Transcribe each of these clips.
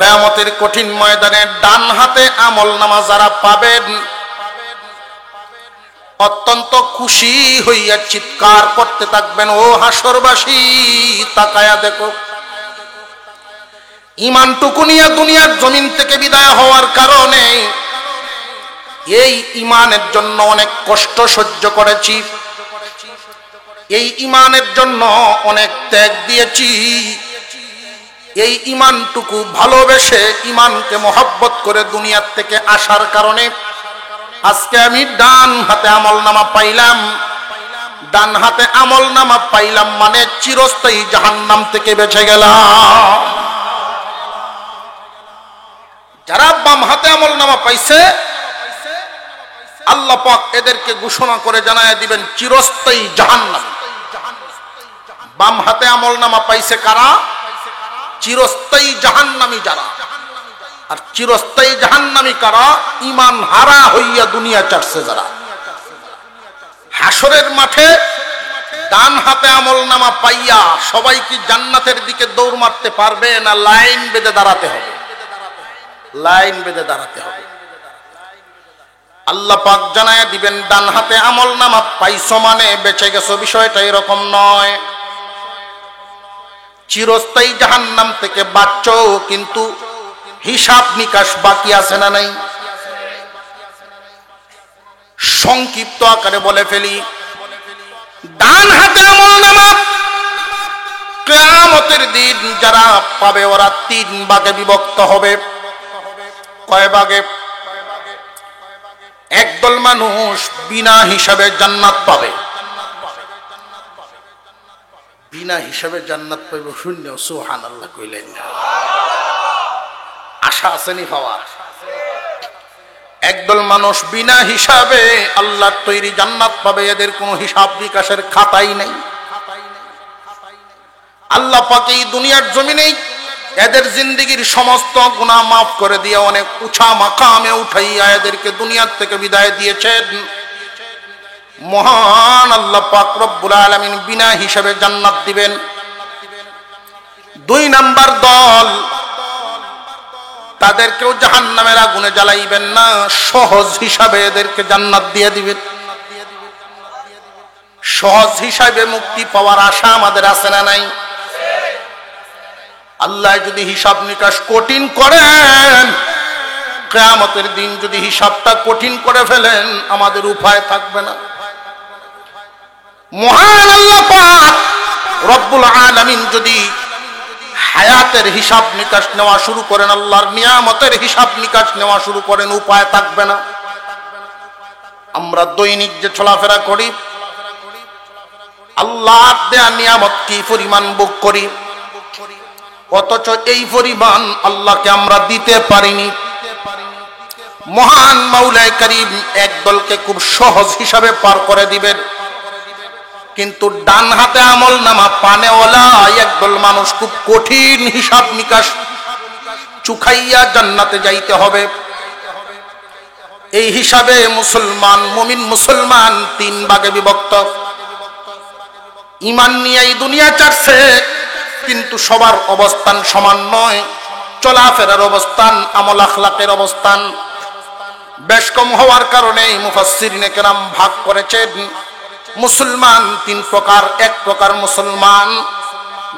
কিয়ামতের কঠিন ময়দানে ডান হাতে আমলনামা যারা পাবেন অত্যন্ত খুশি হইয়া চিৎকার করতে থাকবেন, ও হাসরবাসী তাকায়া দেখো, ঈমানটুকু নিয়ে দুনিয়ার জমিন থেকে বিদায় হওয়ার কারণে এই ঈমানের জন্য অনেক কষ্ট সহ্য করেছি, এই ঈমানের জন্য অনেক ত্যাগ দিয়েছি, এই ঈমানটুকু ভালোবেসে ঈমানকে মহব্বত করে দুনিয়ার থেকে আসার কারণে আজকে আমি ডান হাতে আমলনামা পাইলাম। ডান হাতে আমলনামা পাইলাম মানে চিরস্থায়ী জাহান্নাম থেকে বেঁচে গেলাম। যারা বাম হাতে আমলনামা পাইছে আল্লাহ পাক এদেরকে ঘোষণা করে জানায় দিবেন চিরস্থায়ী জাহান্নাম। বাম হাতে আমলনামা পাইছে কারা? চিরস্থায়ী জাহান্নামী যারা। আর চিরস্থায়ী জাহান্নামী কারা? ঈমান হারা হইয়া দুনিয়া ছাড়ছে যারা। হাসরের মাঠে ডান হাতে আমলনামা পাইয়া সবাই কি জান্নাতের দিকে দৌড় মারতে পারবে না লাইন বেঁধে দাঁড়াতে হবে? লাইন বেঁধে দাঁড়াতে হবে। আল্লাহ পাক জানায় দিবেন ডান হাতে আমলনামা পাইছো মানে বেঁচে গেছো, বিষয়টা এরকম নয়। চিরস্থায়ী জাহান্নাম থেকে বাঁচছো, কিন্তু হিসাব নিকাশ বাকি আছে না নাই? সংক্ষিপ্ত আকারে বলে ফেলি, ডান হাতে আমলনামা কিয়ামতের দিন যারা পাবে ওরা 3 ভাগে বিভক্ত হবে। কয় ভাগে? একদল মানুষ বিনা হিসাবে জান্নাত পাবে। বিনা হিসাবে জান্নাত পাইবে শূন্য, সুবহানাল্লাহ কইলেন না? আশা আসেনি পাওয়ার? একদল মানুষ বিনা হিসাবে আল্লাহর তৈরি জান্নাত পাবে, এদের কোনো হিসাব বিকাশের খাতাই নেই। আল্লাহ পাক এই দুনিয়ার জমিনেই এদের জিন্দেগির সমস্ত গুনাহ মাফ করে দিয়ে অনেক উঁচা মাকামে উঠাইয়া এদেরকে দুনিয়ার থেকে বিদায় দিয়েছেন। মহান আল্লাহ পাক রব্বুল আলামিন বিনা হিসাবে জান্নাত দিবেন। 2 নাম্বার দল, তাদেরকেও জাহান্নামের আগুনে জ্বালাইবেন না, সহজ হিসাবে এদেরকে জান্নাত দিয়ে দিবেন। সহজ হিসাবে মুক্তি পাওয়ার আশা আমাদের আছে না নাই? আল্লাহ যদি হিসাব নিকাশ কঠিন করেন, কিয়ামতের দিন যদি হিসাবটা কঠিন করে ফেলেন, আমাদের উপায় থাকবে না। মহান আল্লাহ পাক রব্বুল আলামিন যদি হায়াতের হিসাব নিকাশ নেওয়া শুরু করেন, আল্লাহর নিয়ামতের হিসাব নিকাশ নেওয়া শুরু করেন, উপায় থাকবে না। আমরা দৈনিক যে চলাফেরা করি, আল্লাহর দেয়া নিয়ামত কি পরিমাণ ভোগ করি, অথচ এই পরিমাণ আল্লাহকে আমরা দিতে পারিনি। মহান মাওলায়ে কারীম একদলকে খুব সহজ হিসাবে পার করে দিবেন, কিন্তু ডান হাতে আমলনামা পানেওয়ালা একদল মানুষ খুব কঠিন হিসাব নিকাশ চুকাইয়া জান্নাতে যাইতে হবে। এই হিসাবে মুসলমান, মুমিন মুসলমান 3 ভাগে বিভক্ত। ঈমান নিয়ে এই দুনিয়া ছাড়ছে, কিন্তু সবার অবস্থান সমান নয়। চলাফেরার অবস্থান, আমল আখলাকের অবস্থান বেশ কম হওয়ার কারণে মুফাসসিরিনে কেরাম ভাগ করেছেন মুসলমান 3 প্রকার। এক প্রকার মুসলমান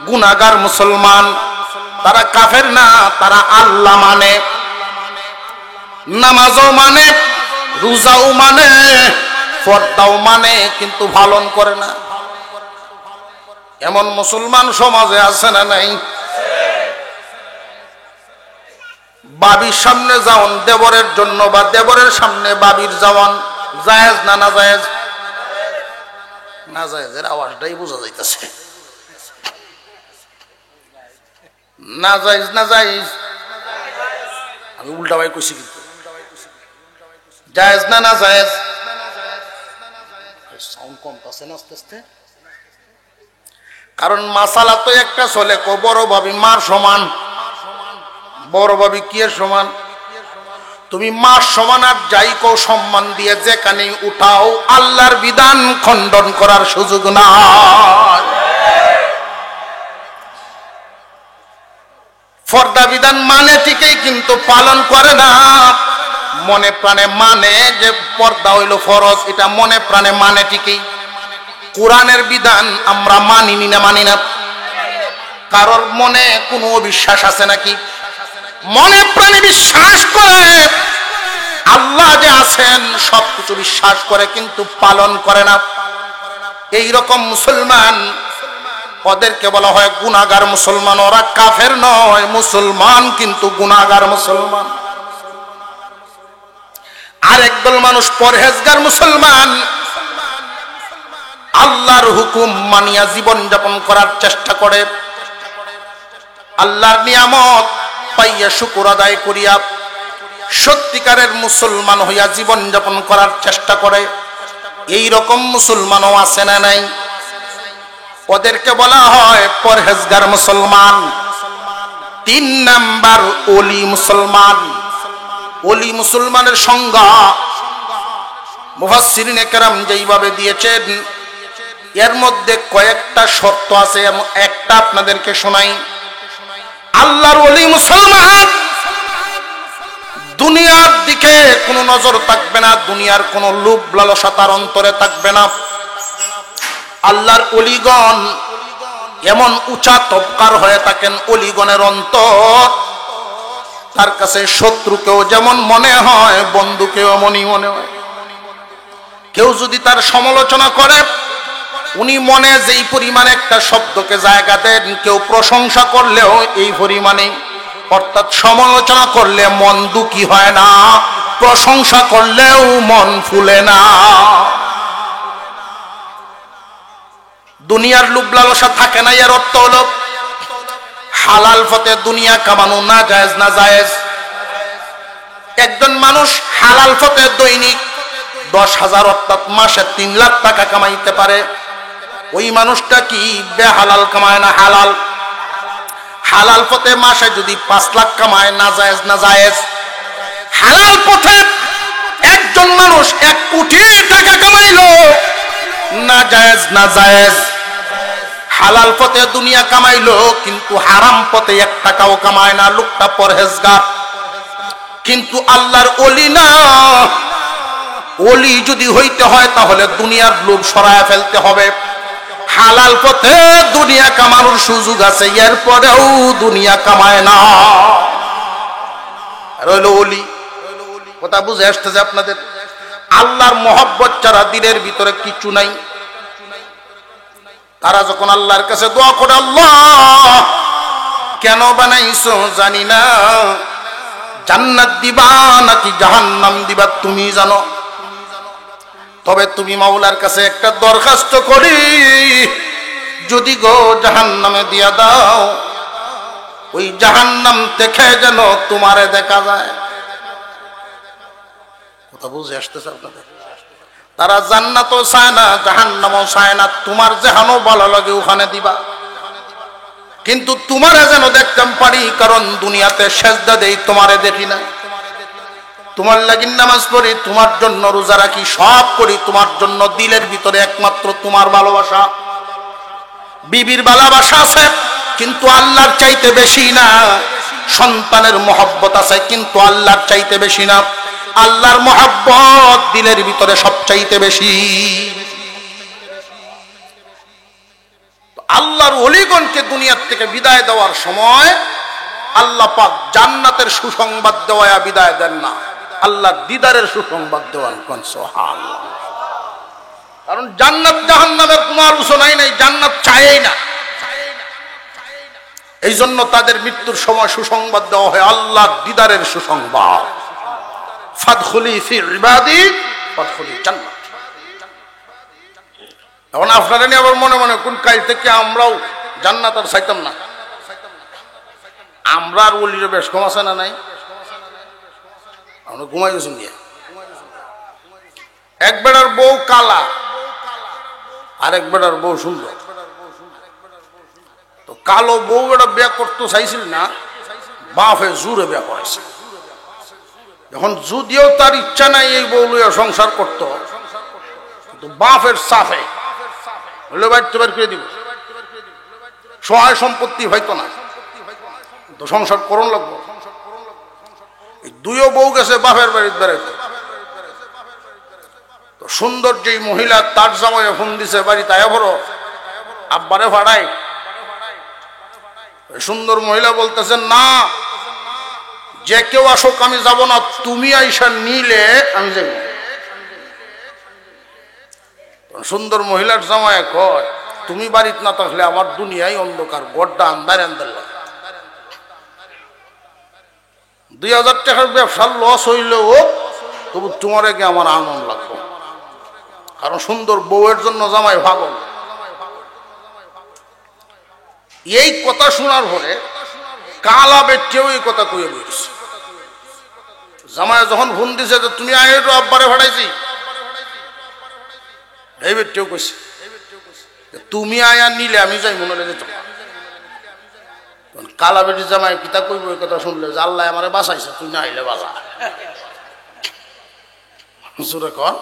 গুনাহগার মুসলমান, তারা কাফের না, তারা আল্লাহ মানে, নামাজও মানে, রোজাও মানে, পর্দাও মানে, কিন্তু পালন করে না। এমন মুসলমান সমাজে আছে না নাই? বাবির সামনে যাওন দেবরের জন্য, বা দেবরের সামনে বাবির যাওয়ান জায়েজ না না জায়েজ? না জায়েজের আওয়াজটাই বোঝা যাইতেছে। না জায়েজ, না জায়েজ। আমি উল্টা ভাই কইছি, কিন্তু জায়েজ না না জায়েজ? সাউন্ড কম আছে না আস্তে আস্তে? কারণ মাসালা তো একটা চলে, বড় ভাবি মার সমান। বড় ভাবি কি এর সমান? তুমি মার সমান আর যাই কো সম্মান দিয়ে যেখানে উঠাও, আল্লাহর বিধান খণ্ডন করার সুযোগ নাই। পর্দা বিধান মানে ঠিক কিন্তু পালন করে না। মনে প্রাণে মানে যে পর্দা হইল ফরজ, এটা মনে প্রাণে মানে ঠিকই, কোরআনের বিধান আমরা মানি না। কারোর মনে কোনো অবিশ্বাস আছে নাকি? মনে প্রাণে বিশ্বাস করে আল্লাহ যে আছেন, সবকিছু বিশ্বাস করে কিন্তু পালন করে না। এই রকম মুসলমান, ওদেরকে বলা হয় গুনাহগার মুসলমান। ওরা কাফের নয়, মুসলমান কিন্তু গুনাহগার মুসলমান। আর একদল মানুষ পরহেজগার মুসলমান, আল্লাহর হুকুম মানিয়া জীবন যাপন করার চেষ্টা করে, আল্লাহর নিয়ামত পাইয়া শুকর আদায় করিয়া সত্যিকারের মুসলমান হইয়া জীবন যাপন করার চেষ্টা করে। এই রকম মুসলমানও আছে না নাই? ওদেরকে বলা হয় পরহেজগার মুসলমান। 3 নাম্বার ওলি মুসলমান। ওলি মুসলমানের সংজ্ঞা মুফাসসিরিনে কেরাম যেইভাবে দিয়েছেন, এর মধ্যে কয়েকটা শর্ত আছে, একটা আপনাদেরকে শোনাই। আল্লাহর ওলি মুসলমান, দুনিয়ার দিকে কোনো নজর থাকবে না, দুনিয়ার কোনো লোভ লালসা তার অন্তরে থাকবে না। আল্লাহর ওলিগণ এমন উঁচা তবকার হয়ে থাকেন, ওলিগণের অন্তর তার কাছে শত্রুকেও যেমন মনে হয়, বন্ধুকেও এমনই মনে হয়। কেউ যদি তার সমালোচনা করে, উনি মনে যেই পরিমাণে একটা শব্দকে জায়গা দেন, কেউ প্রশংসা করলেও এই পরিমাণে, অর্থাৎ সমালোচনা করলে মন দুঃখী হয় না, প্রশংসা করলেও মন ফুলে না। দুনিয়ার লোভ লালসা থাকে না। এর অর্থ হলো হালাল পথে দুনিয়া কামানো না জায়েজ না জায়েজ। একজন মানুষ হালাল পথে দৈনিক 10,000 অর্থাৎ মাসে 3 লাখ টাকা কামাইতে পারে, ওই মানুষটা কি বেহালাল কামায় না হালাল? হালাল পথে মাসে যদি 5 লাখ কামায়, না জায়েজ না জায়েজ? হালাল পথে একজন মানুষ 1 কোটি টাকা কামাইলো, না জায়েজ না জায়েজ? হালাল পথে দুনিয়া কামাইলো কিন্তু হারাম পথে 1 টাকাও কামায় না, লোকটা পরহেজগার, কিন্তু আল্লাহর ওলি না। ওলি যদি হইতে হয় তাহলে দুনিয়ার লোভ সরায় ফেলতে হবে। হালাল পথে দুনিয়া কামানোর সুযোগ আছে, এরপরেও দুনিয়া কামায় না, রইল ওলি। কথা বুঝে আসতেছে আপনাদের? আল্লাহর মহব্বত ছাড়া দিলের ভিতরে কিছু নাই। তারা যখন আল্লাহর কাছে দোয়া করে, আল্লাহ কেন বানাইছো জানি না, জান্নাত দিবা নাকি জাহান্নাম দিবা তুমি জানো, তবে তুমি মাওলার কাছে একটা দরখাস্ত করি, যদি গো জাহান্নামে দিয়া দাও, ওই জাহান্নাম দেখে যেন তোমারে দেখা যায়। কথা বুঝে আসতেছে আপনাদের? তারা জান্নাতও চায় না, জাহান্নামও চায় না, তোমার যেখানে ভালো লাগে ওখানে দিবা, কিন্তু তোমারে যেন দেখতাম পারি, কারণ দুনিয়াতে সেজদা দেই, তোমারে দেখি না। তোমার লাগি নামাজ পড়ি, তোমার জন্য রোজা রাখি, সব করি তোমার জন্য, দিলের ভিতরে একমাত্র তোমার ভালোবাসা। বিবির ভালোবাসা আছে কিন্তু আল্লাহর চাইতে বেশি না। সন্তানের মহব্বত আছে কিন্তু আল্লাহর চাইতে বেশি না। আল্লাহর মহব্বত দিলের ভিতরে সবচাইতে বেশি। আল্লাহর ওলিগণকে দুনিয়ার থেকে বিদায় দেওয়ার সময় আল্লাহ পাক জান্নাতের সুসংবাদ দেওয়া বিদায় দেন না, আল্লাহর দিদারের সুসংবাদ দেওয়ান। সুবহানাল্লাহ। কারণ জান্নাত জাহান্নামের কোনো আলোচনাই নাই, জান্নাত চায়ই না। এই জন্য তাদের মৃত্যুর সময় সুসংবাদ দেওয়া হয় আল্লাহর দিদারের সুসংবাদ। ফাদখুলি ফি ইবাদি ফাদখুলি জান্নাত। এখন আপনারা নিয়ে আবার মনে মনে কোন কাল থেকে আমরাও জান্নাত আর চাইতাম না? আমরা আর ওলির বেশ কম আছে না নাই? আমরা ঘুমাই গেছেন গিয়ে। এক বেড়ার বউ কালা, আরেক বেড়ার বউ সুন্দর। তো কালো বউ এটা বিয়ে করতে চাইছিল না, বাপে জোরে বিয়ে করেছে। এখন যদিও তার ইচ্ছা নাই এই বউ লইয়া সংসার করত, কিন্তু বাপের চাপে হলে বাড়িতে বের করে দিব। সহায় সম্পত্তি হয়তো না, তো সংসার করণ লাগবো। দুইও বউ গেছে বাপের বাড়িতে বেড়াইতে। তো সুন্দর যেই মহিলা তার জামাই ফোন দিছে বাড়ি তাই বড় আব্বারে ভাড়াই। সুন্দর মহিলা বলতেছেন না, যে কেউ আসুক আমি যাব না, তুমি আইসা নিলে আমি যাব। সুন্দর মহিলার জামাই কয় তুমি বাড়িতে না থাকলে আমার দুনিয়ায় অন্ধকার, গড্ডা আন্দার আন্দার লাগে। 2000 টাকার ব্যবসার লস হইলেও তবু তোমার আগে আমার আনন্দ লাগবে, কারণ সুন্দর বউয়ের জন্য জামাই পাগল। এই কথা শোনার পরে কালা বেটিও এই কথা কয়ে বলছে। জামাই যখন ফোন দিছে যে তুমি আয় আব্বারে ভাড়াইছি, এই বেটিও কইছে তুমি আয়া নিলে আমি যাই মনে লেগে যেত। কালা বেটির জামাই কিতা কইব এই কথা শুনলে যে আল্লাহ আমারে বাঁচাইছে, তুই না আইলে বালা জোরে কর।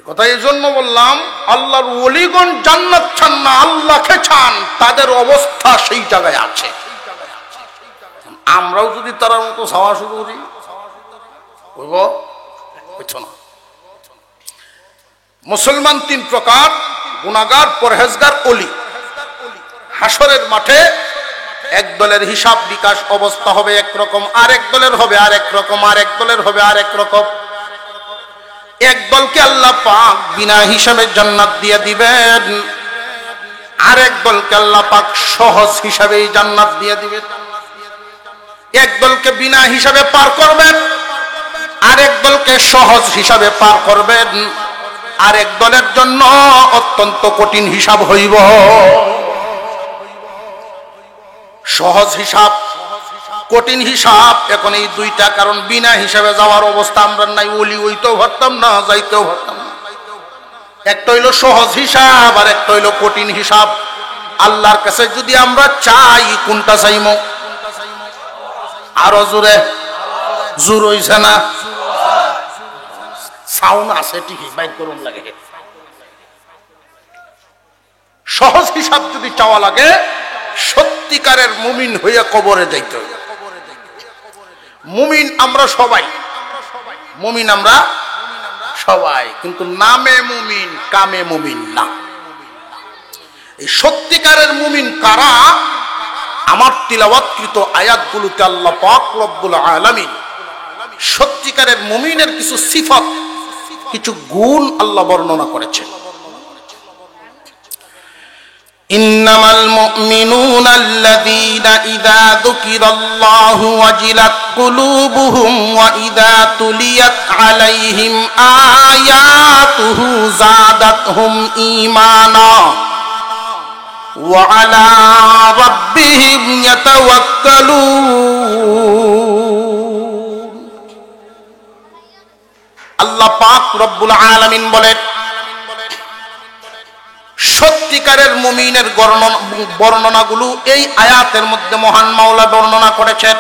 কথা এই জন্য বললাম, আল্লাহর ওলিগণ জান্নাত চান না, আল্লাহকে চান, তাদের অবস্থা সেই জায়গায় আছে। আমরাও যদি তার মতো চাওয়া শুরু করি বলব না। মুসলমান 3 প্রকার, গুনাহগার, পরহেজগার, ওলি। হাসরের মাঠে এক দলের হিসাব বিকাশ অবস্থা হবে একরকম, আরেক দলের হবে আরেক রকম, আরেক দলের হবে আরেক রকম। এক দলকে আল্লাহ পাক বিনা হিসাবে জান্নাত দিয়ে দিবেন, আরেক দলকে আল্লাহ পাক সহজ হিসাবে জান্নাত দিয়ে দিবেন। এক দলকে বিনা হিসাবে পার করবেন, আরেক দলকে সহজ হিসাবে পার করবেন, আরেক দলের জন্য অত্যন্ত কঠিন হিসাব হইব। সহজ হিসাব, কঠিন হিসাব, এখন এই দুইটা। কারণ বিনা হিসাবে যাওয়ার অবস্থা আমরা নাই, ওলি হইতেও পারতাম না, যাইতেও পারতাম না। একটা হইলো সহজ হিসাব আর একটা হইলো কঠিন হিসাব। আল্লাহর কাছে যদি আমরা চাই, কোনটা চাইমো? আরো জোরে, জোর হইছে না? সাউন্ড আছে ঠিকই, বাইর করুন লাগে। সহজ হিসাব যদি চাওয়া লাগে, সত্যিকারের মুমিন হইয়া কবরে যাইতে হবে। মুমিন আমরা সবাই, মুমিন আমরা সবাই, কিন্তু নামে মুমিন, কামে মুমিন না। এই সত্যিকারের মুমিন কারা? আমার তিলাওয়াতকৃত আয়াতগুলোতে আল্লাহ পাক রব্বুল আলামিন সত্যিকারের মুমিনের কিছু সিফাত, কিছু গুণ আল্লাহ বর্ণনা করেছেন। ইন্নামাল মুমিনুনা আল্লাযীনা ইযা যুকিরাল্লাহু ওয়াজিলাত কুলুবুহুম ওয়া ইযা তুলিয়াত আলাইহিম আয়াতুহু যাদাতহুম ঈমানা ওয়া আলা রাব্বিহিম ইয়াতাওয়াক্কালুন। আল্লাহ পাক রব্বুল আলামিন বলেন, সত্যিকারের মুমিনের বর্ণনাগুলো এই আয়াতের মধ্যে মহান মাওলা বর্ণনা করেছেন।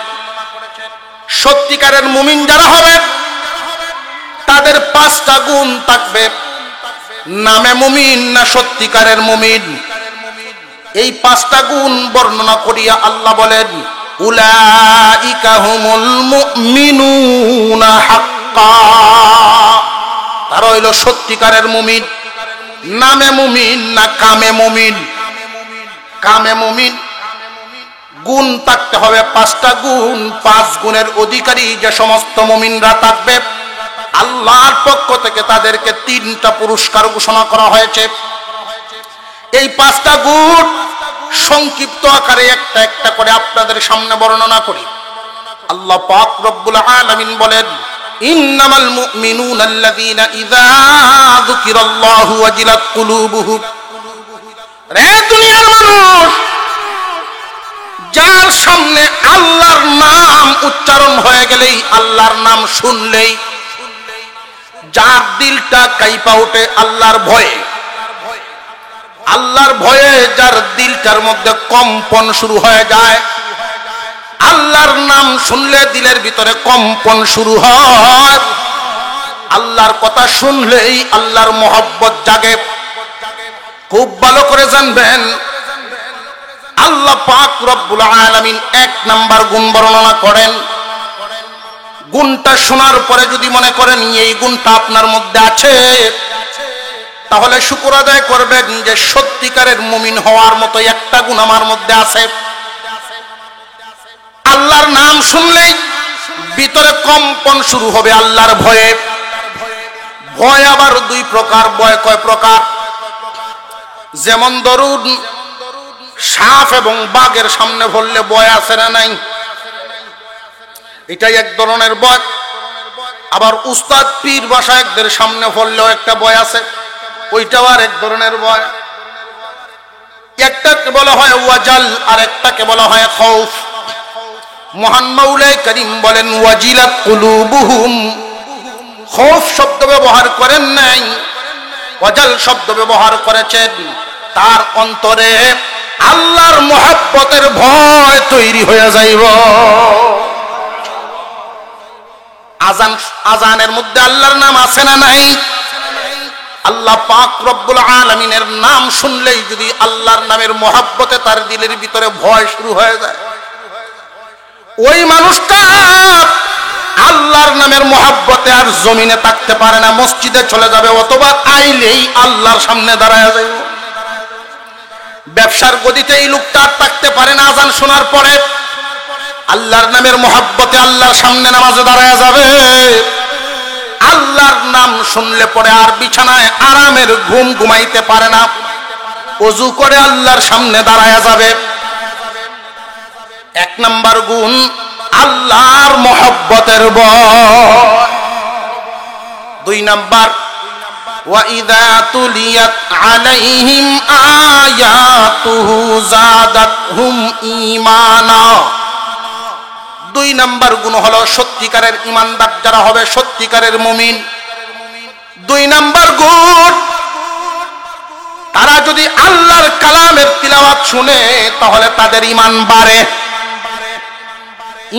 সত্যিকারের মুমিন যারা হবে তাদের 5টা গুণ থাকবে। নামে মুমিন না সত্যিকারের মুমিন, এই 5টা গুণ বর্ণনা করিয়া আল্লাহ বলেন, উলাইকা হুমুল মুমিনুনা হাক্কা। তারা হইল সত্যিকারের মুমিন। নামে মুমিন না কামে মুমিন? কামে মুমিন। গুণ থাকতে হবে 5টা গুণ। 5 গুণের অধিকারী যে সমস্ত মুমিনরা থাকবে, আল্লাহর পক্ষ থেকে তাদেরকে 3টা পুরস্কার ঘোষণা করা হয়েছে। এই 5টা গুণ সংক্ষিপ্ত আকারে একটা একটা করে আপনাদের সামনে বর্ণনা করি। আল্লাহ পাক রব্বুল আলামিন বলেন, ইন্নামাল মুমিনুনা আল্লাযীনা ইযা যুকিরাল্লাহু ওয়াজিলাত কুলুবুহুম। রে দুনিয়ার মানুষ, যার সামনে আল্লাহর নাম উচ্চারণ হয়ে গেলেই, আল্লাহর নাম শুনলেই যার দিলটা কাঁপা ওঠে আল্লাহর ভয়ে, আল্লাহর ভয়ে যার দিলটার মধ্যে কম্পন শুরু হয়ে যায়, আল্লাহর নাম শুনলে দিলের ভিতরে কম্পন শুরু হয়, আল্লাহর কথা শুনলেই আল্লাহর মহব্বত জাগে। খুব ভালো করে জানবেন, আল্লাহ পাক রব্বুল আলামিন এক নাম্বার গুণ বর্ণনা করেন। গুণটা শোনার পরে যদি মনে করেন এই গুণটা আপনার মধ্যে আছে, তাহলে শুকর আদায় করবেন যে সত্যিকারের মুমিন হওয়ার মতো একটা গুণ আমার মধ্যে আছে। আল্লাহর নাম শুনলেই ভিতরে কম্পন শুরু হবে আল্লাহর ভয়ে। ভয় আবার দুই প্রকার। ভয় কয় প্রকার? যেমন ধরুন সাপ এবং বাঘের সামনে পড়লে ভয় আছে না নাই? এটাই এক ধরনের ভয়। আবার উস্তাদ পীর বাসায়কদের সামনে পড়লেও একটা ভয় আছে, ওইটাও আর এক ধরনের ভয়। একটাকে বলা হয় ওয়াজাল, আর একটাকে বলা হয় খৌফ। মহান মাওলাই করিম বলেন ওয়াজিলাত কুলুবুহুম। খৌফ শব্দ ব্যবহার করেন নাই, ওয়াজাল শব্দ ব্যবহার করেছেন। তার অন্তরে আল্লাহর মহব্বতের ভয় তৈরি হয়ে যাইব। আজানের মধ্যে আল্লাহর নাম আছে না নাই? আল্লাহ পাক রব্বুল আলামিনের নাম শুনলেই যদি আল্লাহর নামের মহব্বতে তার দিলের ভিতরে ভয় শুরু হয়ে যায়, ওই মানুষটা আল্লাহর নামের মহব্বতে আর জমিনে থাকতে পারে না, মসজিদে চলে যাবে, অথবা আইলেই আল্লাহর সামনে দাঁড়ায় যাবে। ব্যবসার গদিতে এই লোকটা আর থাকতে পারে না, আজান শোনার পরে আল্লাহর নামের মহব্বতে আল্লাহর সামনে নামাজে দাঁড়ায় যাবে। আল্লাহর নাম শুনলে পরে আর বিছানায় আরামের ঘুম ঘুমাইতে পারে না, ওযু করে আল্লাহর সামনে দাঁড়ায় যাবে। এক নাম্বার গুণ আল্লাহর মহব্বতের ভয়। দুই নাম্বার ওয়াইদা তুলিয়াত আলাইহিম আয়াতুহু যাদাতহুম ঈমানা। দুই নাম্বার গুণ হলো সত্যিকারের ঈমানদার যারা হবে, সত্যিকারের মুমিন। দুই নাম্বার গুণ, তারা যদি আল্লাহর কালামের তিলাওয়াত শুনে তাহলে তাদের ঈমান বাড়ে।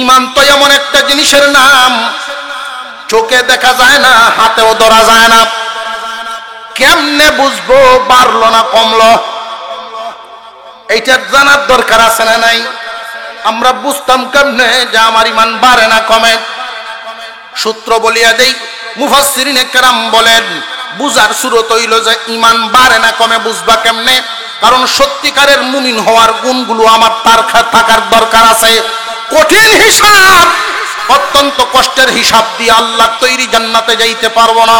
ঈমান তো এমন একটা জিনিসের নাম, চোখে দেখা যায় না, হাতেও ধরা যায় না। কেমনে বুঝবো বাড়লো না কমলো? এইটা জানার দরকার আছে না নাই? আমরা বুঝতাম কেমনে যে আমার ঈমান বাড়ে না কমে? সূত্র বলিয়া দেই, মুফাসসিরিনে কেরাম বলেন বুঝার সুরত হইল যে ঈমান বাড়ে না কমে বুঝবা কেমনে? কারণ সত্যিকারের মুমিন হওয়ার গুণগুলো আমার তার থাকার দরকার আছে। কঠিন হিসাব, অত্যন্ত কষ্টের হিসাব দিয়ে আল্লাহ তৈরি জান্নাতে যাইতে পারবো না।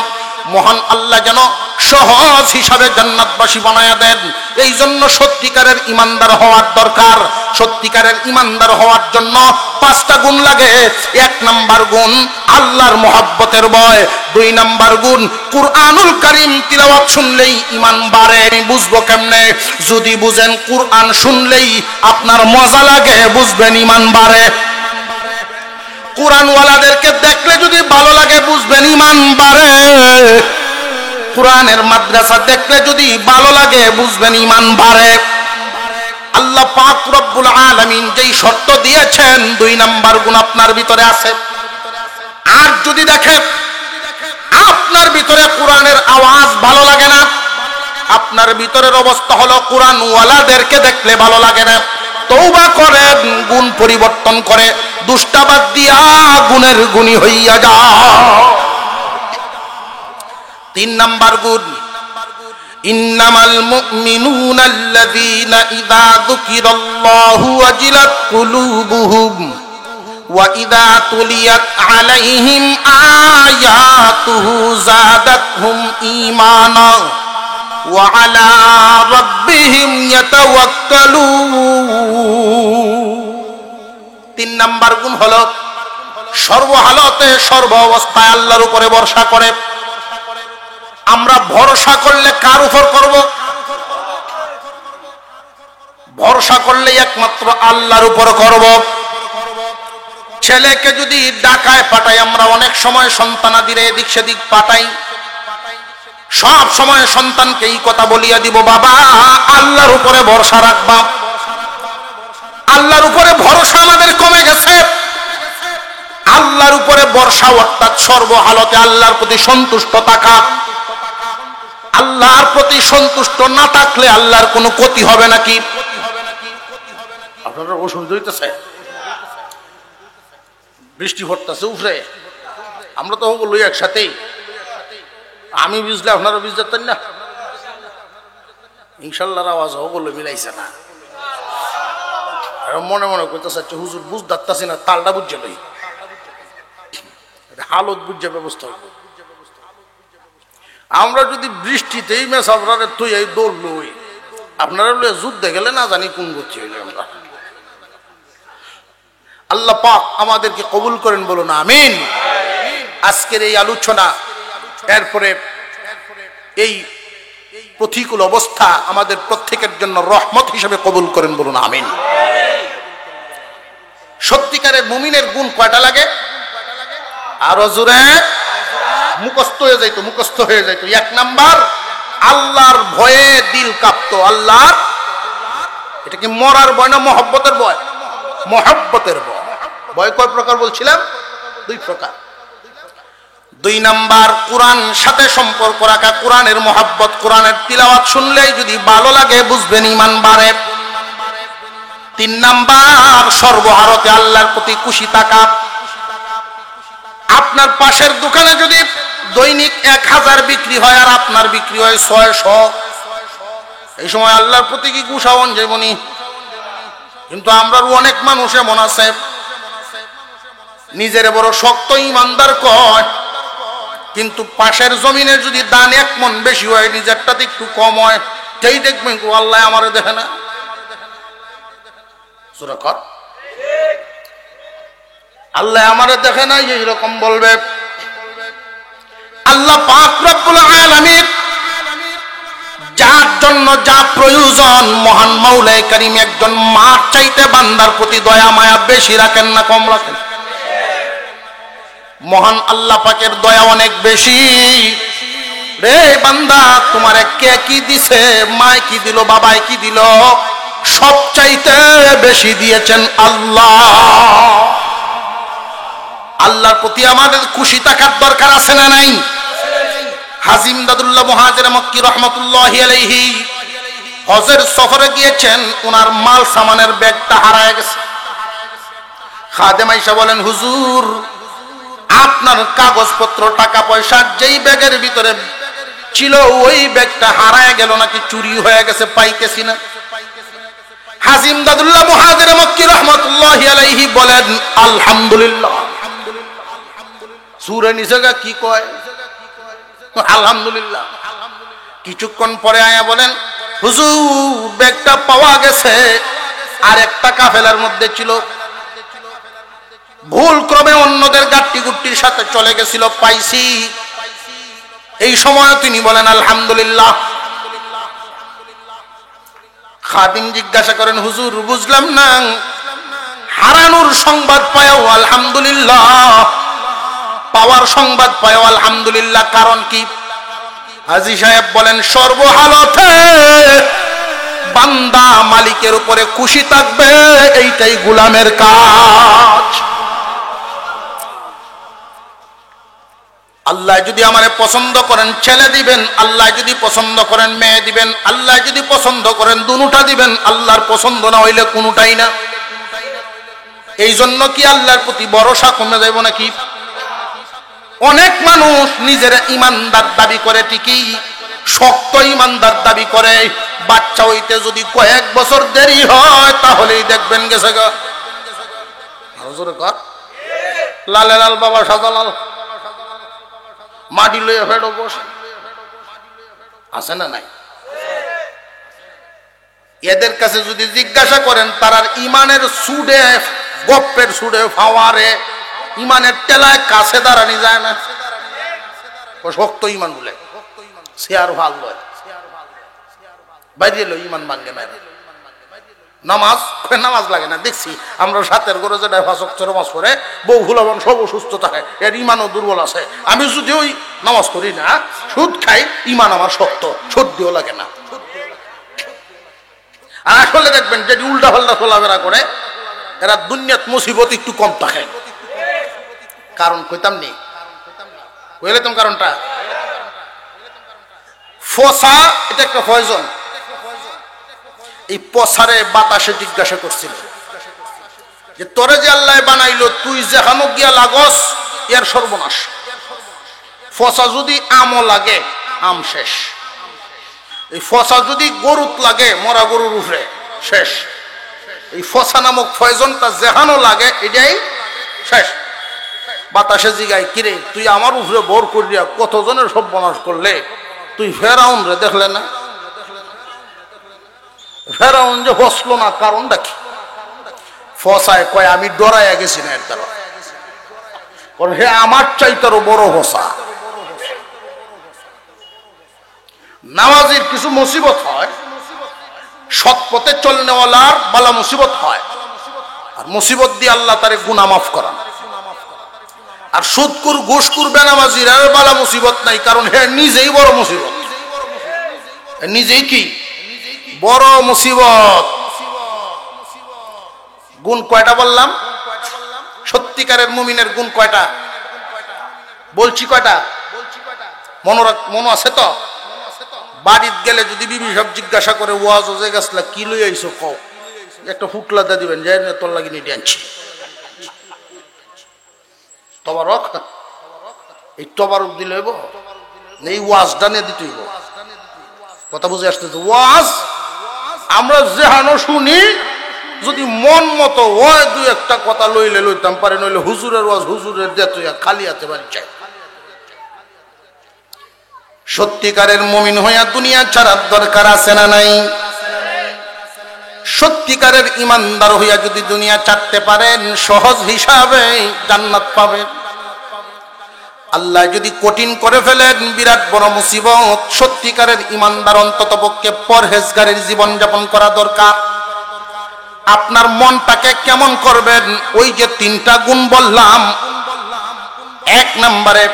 মহান আল্লাহ যেন সহজ হিসাবে জান্নাতবাসী বানায়া দেন। এই জন্য সত্যিকারের ঈমানদার হওয়ার দরকার। সত্যিকারের ঈমানদার হওয়ার জন্য পাঁচটা গুণ লাগে। এক নাম্বার গুণ আল্লাহর মহব্বতের ভয়। দুই নাম্বার গুণ কুরআনুল কারীম তিলাওয়াত শুনলেই ঈমান বাড়ে। বুঝবো কেমনে? যদি বুঝেন কুরআন শুনলেই আপনার মজা লাগে, বুঝবেন ঈমান বাড়ে। কুরআনওয়ালাদেরকে দেখলে যদি ভালো লাগে, বুঝবেন ঈমান বাড়ে। কুরআনের মাদ্রাসা দেখলে যদি ভালো লাগে, বুঝবেন ঈমান বাড়ে। আল্লাহ পাক রব্বুল আলামিন যেই শর্ত দিয়েছেন, দুই নাম্বার গুণ আপনার ভিতরে আছে। আর যদি দেখেন আপনার ভিতরে কোরআনের আওয়াজ ভালো লাগে না, আপনার ভিতরের অবস্থা হলো কোরআনওয়ালাদেরকে দেখলে ভালো লাগে না, তওবা করেন, গুণ পরিবর্তন করে দুষ্টাবাদ দিয়া গুণের গুণী হইয়া যাও। তিন নাম্বার গুণ ইন্নামাল মুমিনুনা আল্লাযীনা ইযা যুকিরাল্লাহু ওয়াজিলাত কুলুবুহুম ওয়া ইযা তুলিয়াত আলাইহিম আয়াতুহু যাদাতহুম ঈমানা ওয়া আলা রাব্বিহিম ইয়াতাওয়াক্কালুন। তিন নাম্বার গুণ হলো সর্বহালতে সর্ব অবস্থায় আল্লাহর উপরে ভরসা করে। আমরা ভরসা করলে কার উপর করব? ভরসা করলে একমাত্র আল্লাহর উপর করব। ছেলেকে যদি ঢাকায় পাঠাই, আমরা অনেক সময় সন্তানাদিরে এদিক সেদিক পাঠাই, সব সময় সন্তানকে এই কথা বলিয়া দিব, বাবা আল্লাহর উপরে ভরসা রাখবা। আল্লাহর উপরে ভরসা আমাদের কমে গেছে। আল্লাহর উপরে ভরসা অর্থাৎ সর্বহালতে আল্লাহর প্রতি সন্তুষ্ট থাকা। আল্লাহর প্রতি সন্তুষ্ট না থাকলে আল্লাহর কোনো ক্ষতি হবে নাকি? আপনারা অসুবিধা হইতেছে, বৃষ্টি পড়তেছে উপরে, আমরা তো বলি একসাথেই, আমি বুঝলে আপনারা বুঝতেন না, ইনশাল্লাহর আওয়াজ বললো মিলাইছে না, মনে মনে করতেছে হুজুর বুঝ দাঁড়তাছি না, তালটা বুঝছে লই, হালত বুঝছে ব্যবস্থা হইব। আমরা যদি বৃষ্টিতেই মেস আপনারা তুই এই দৌড় লই, আপনারা যুদ্ধে গেলে না জানি কোন করছি হইলে আমরা। আল্লাহ পাক আমাদেরকে কবুল করেন, বলুন আমিন। আজকের এই আলোচনা, এরপরে এই প্রতিকূল অবস্থা আমাদের প্রত্যেকের জন্য রহমত হিসেবে কবুল করেন, বলুন আমিন। সত্যিকারের মুমিনের গুণ কয়টা লাগে? আরো জোরে মুখস্থ হয়ে যাইতো, মুখস্থ হয়ে যাইতো। এক নাম্বার, আল্লাহর ভয়ে দিল কাঁপতো। আল্লাহ, এটা কি মরার ভয় না মহব্বতের ভয়? মহব্বতের ভয়। ভয় কয় প্রকার বলছিলাম? দুই প্রকার। দুই নাম্বার, কোরআন সাথে সম্পর্ক রাখা, কোরআনের মহব্বত, কোরআনের তিলাওয়াত শুনলেই যদি ভালো লাগে বুঝবেন ঈমান বাড়ে। তিন নাম্বার, সর্বহারতে আল্লাহর প্রতি খুশি থাকা। আপনার পাশের দোকানে যদি দৈনিক 1000 বিক্রি হয় আর আপনার বিক্রি হয় 600, এই সময় আল্লাহর প্রতি কি গুসাওন যেমনি? কিন্তু আমরা অনেক মানুষ এমন আছে নিজের বড় শক্ত ইমানদার কয়, কিন্তু পাশের জমিনে যদি দান 1 মণ বেশি হয়, নিজেরটাতে একটু কম হয়, সেই দেখবেন আল্লাহ আমারে দেখে না। সূরা কর, আল্লাহ আমারে দেখে না, এইরকম বলবে। আল্লাহ পাক রব্বুল আলামিন যার জন্য যা প্রয়োজন, মহান মাওলাই কারীম একজন মার চাইতে বান্দার প্রতি দয়া মায়া বেশি রাখেন না কম রাখেন? মহান আল্লাহ পাকের দয়া অনেক বেশি। রে বান্দা, তোমারে কে কি দিছে, মায় কি দিল, বাবায় কি দিল, সব চাইতে বেশি দিয়েছেন আল্লাহ। আল্লাহর প্রতি আমাদের খুশি থাকার দরকার আছে না নাই? হাজি ইমদাদুল্লাহ মুহাজির মক্কি রহমাতুল্লাহি আলাইহি হজের সফরে গিয়েছেন, ওনার মাল সামানের ব্যাগটা হারায় গেছে। খাদেম আয়েশা বলেন, হুজুর আপনার কাগজপত্র টাকা পয়সা যেই ব্যাগের ভিতরে ছিল ওই ব্যাগটা হারায় গেল নাকি চুরি হয়ে গেছে, পাইতেছি না। হাজি ইমদাদুল্লাহ মুহাজির মক্কি রহমাতুল্লাহি আলাইহি বলেন, আলহামদুলিল্লাহ। সূরা নিসা কি কয়? আলহামদুলিল্লাহ। কিছুক্ষণ পরে আয়া বলেন, হুজুর ব্যাগটা পাওয়া গেছে, আর একটা কাফেলার মধ্যে ছিল, ভুল ক্রমে অন্যদের গাট্টি গুট্টির সাথে চলে গেছিল, পাইছি। এই সময় তিনি বলেন আলহামদুলিল্লাহ। খাদিম জিজ্ঞাসা করেন, হুজুর বুঝলাম না, হারানোর সংবাদ পায়ও আলহামদুলিল্লাহ, পাওয়ার সংবাদ পায়ও আলহামদুলিল্লাহ, কারণ কি? হাজী সাহেব বলেন, সর্বহালতে বান্দা মালিকের উপরে খুশি থাকবে, এইটাই গোলামের কাজ। আল্লাহ যদি আমারে পছন্দ করেন ছেলে দিবেন, আল্লাহ যদি পছন্দ করেন মেয়ে দিবেন, আল্লাহ যদি পছন্দ করেন দুটা দিবেন, আল্লাহর পছন্দ না হইলে কোনটাই না। এই জন্য কি আল্লাহর প্রতি ভরসা কমে যাইব নাকি? অনেক মানুষ নিজের ইমানদার দাবি করে, ঠিকই শক্ত ইমানদার দাবি করে, বাচ্চা হইতে যদি কয়েক বছর দেরি হয় তাহলেই দেখবেন গেছে গা। লালে লাল বাবা সাজালাল মাটি লইয়া ফেরো বসে আছে না নাই? এদের কাছে যদি জিজ্ঞাসা করেন, তারার ইমানের সুডে, গপ্পের সুডে, ফাওয়ারে, ইমানের টেলায় কাছে দাঁড়ানি যায় না। শক্ত ইমান বলে শেয়ার ভাল লয়, বাইরে এলো ইমান ভাঙ্গে না। নামাজ নামাজ লাগে না, দেখছি আমরা সাতের করে যেটা নামাজ করে বউ ভুলবান সব অসুস্থ থাকে, এর ইমানও দুর্বল আছে। আমি যদি ওই নামাজ করি না, সুদ খাই, ইমান আমার শক্ত, সর্দিও লাগে না। আর আসলে দেখবেন যেটি উল্টা পাল্টা চলাফেরা করে, এরা দুনিয়াত মুসিবত একটু কম থাকে। কারণ কইতাম নি, কইলে তুমি কারণটা ফসা, এটা একটা পয়জন। এই পসারে বাতাসে জিজ্ঞাসা করছিল, যে তোরে যে আল্লাহ বানাইলো তুই যেখানো গিয়া লাগস এর সর্বনাশ। ফসা যদি আমও লাগে আম শেষ, এই ফসা যদি গরুত লাগে মরা গরুর উপরে শেষ। এই ফসা নামক পয়জনটা যেখানো লাগে এটাই শেষ। বাতাসে জিগায় কিরে তুই আমার উপরে বর করিয়া কতজনের সর্বনাশ করলে, তুই ফেরাউন রে দেখলে না? ফেরাউন যে হসলো না কারণটা কি? ফসায় কয় আমি ডরাইয়া গেছি না এর দ্বারা, কারণ হে আমার চাইতারও বড় ফসা। নামাজির কিছু মুসিবত হয়, সৎ পথে চলনেওয়ালার বালা মুসিবত হয়, আর মুসিবত দিয়ে আল্লাহ তারে গুনাহ মাফ করান। আর সুদকুর ঘুষকুর বেনামাজির আর বালা মুসিবত নাই, কারণ হে নিজেই বড় মুসিবত, নিজেই কি বড় মুসিবত। গুণ কয়টা বললাম? সত্যিকারের মুমিনের গুণ কয়টা বলছি? কয়টা মনে আছে তো? বাড়িতে গেলে যদি বিবি সব জিজ্ঞাসা করে ওয়াজ ওজে গেছলা কি লই আইছো কও, একটা ফুটলা দা দিবেন যাই না তোর লাগি নিয়ে আনছি। তবারক, এই তবারক দিলে হইব, এই ওয়াজটা নিয়ে দিতে হইব। কথা বুঝে আসতেছে? ওয়াজ আমরা যেহানো শুনি, যদি মন মতো হয় দুই একটা কথা লইলে লইতাম পারে, নইলে হুজুরের ওয়াজ হুজুরের দেত খালি হাতে বাড়ি চাই। সত্যিকারের মুমিন হইয়া দুনিয়া ছাড়ার দরকার আছে না নাই? সত্যিকারের ইমানদার হইয়া যদি দুনিয়া ছাড়তে পারেন সহজ হিসাবে জান্নাত পাবেন। আল্লাহ যদি কঠিন করে ফেলেন বিরাট বড় মুসিবত। সত্যিকারের ইমানদার অন্তত পক্ষে পরহেজগারের জীবন যাপন করা দরকার। আপনার মনটাকে কেমন করবেন? ওই যে তিনটা গুণ বললাম, এক নম্বরে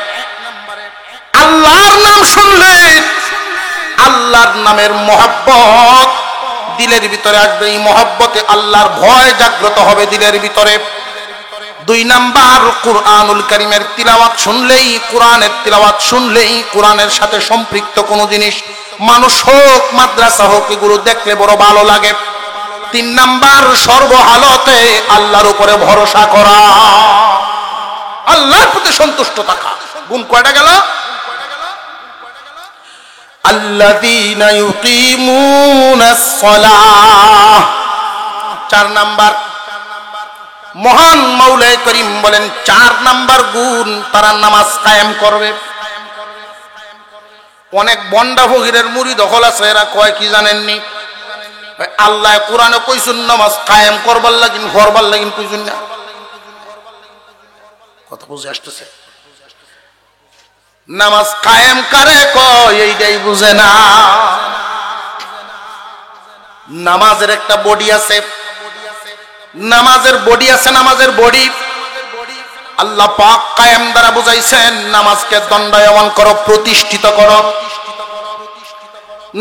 আল্লাহর নাম শুনলে আল্লাহর নামের মহব্বত দিলের ভিতরে আসবে, এই মহব্বতে আল্লাহর ভয় জাগ্রত হবে দিলের ভিতরে। দুই নাম্বার কুরআনুল কারীমের তিলাওয়াত শুনলেই, কোরআনের তিলাওয়াত শুনলেই কোরআনের সাথে সম্পৃক্ত কোনো জিনিস, মানুষ হোক মাদ্রাসা হোক, এগুলো দেখলে বড় ভালো লাগে। তিন নাম্বার সর্বহালতে আল্লাহর উপরে ভরসা করা, আল্লাহর প্রতি সন্তুষ্ট থাকা। গুণ কয়টা গেল? আল্লাযীনা ইউকিমুনাস সালাহ। চার নাম্বার মহান মাওলাই করিম বলেন, চার নাম্বার গুণ তারা নামাজ কায়েম করবে। অনেক বন্ডা ফকিরের মুড়ি দখল আছে, এরা কয় কি জানেননি? আল্লাহ কোরআনে কইছেন নামাজ কায়েম করবার লাগিন, করবার লাগিন কইছেন না। কথা বুঝে আসতেছে? নামাজ কায়েম কারে কয় এইটাই বুঝে না। নামাজের একটা বডি আছে, নামাজের বডি আছে, নামাজের বডি আল্লাহ পাক কায়েম দ্বারা বুঝাইছেন নামাজকে দণ্ডায়মান করো, প্রতিষ্ঠিত করো।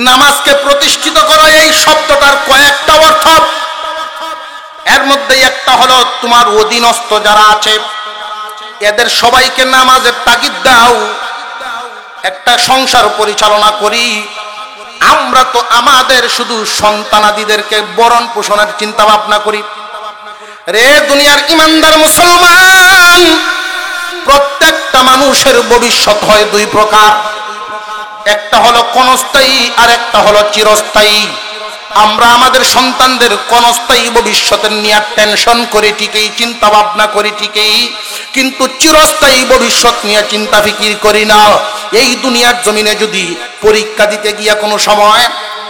নামাজকে প্রতিষ্ঠিত করো এই শব্দটার কয়েকটা অর্থ, এর মধ্যে একটা হলো তোমার অধীনস্থ যারা আছে এদের সবাইকে নামাজের তাগিদ দাও। একটা সংসার পরিচালনা করি আমরা, তো আমাদের শুধু সন্তানাদিদেরকে বরণ পোষণের চিন্তা ভাবনা করি। রে দুনিয়ার ইমানদার মুসলমান, প্রত্যেকটা মানুষের ভবিষ্যৎ হয় দুই প্রকার, একটা হলো ক্ষণস্থায়ী আর একটা হলো চিরস্থায়ী। আমরা আমাদের সন্তানদের ক্ষণস্থায়ী ভবিষ্যতের নিয়ে টেনশন করি ঠিকই, চিন্তা ভাবনা করি ঠিকই, কিন্তু চিরস্থায়ী ভবিষ্যৎ নিয়ে চিন্তা ফিকির করি না। এই দুনিয়ার জমিনে যদি পরীক্ষা দিতে গিয়া কোনো সময়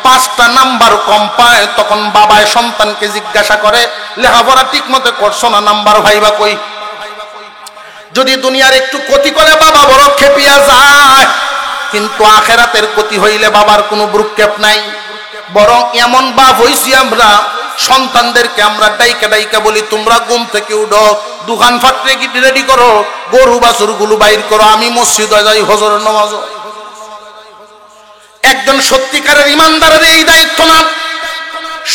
5টা নাম্বার কম পায়, তখন বাবায় সন্তানকে জিজ্ঞাসা করে লেখাপড়া ঠিক মতো করছো না, নাম্বার ভাইবা কই? যদি দুনিয়ার একটু ক্ষতি করে বাবা বড় খেপিয়া যায়, কিন্তু আখেরাতের ক্ষতি হইলে বাবার কোনো ভ্রুক্ষেপ নাই। বরং এমন বাপ হইছি আমরা, সন্তানদেরকে আমরা ডাইকা ডাইকা বলি তোমরা ঘুম থেকে উঠো, দোকান ফাটরে কি রেডি করো, গরু বাছুর গুলো বাইর করো, আমি মসজিদে যাই হজরের নামাজ। একজন সত্যিকারের ইমানদারের এই দায়িত্ব না।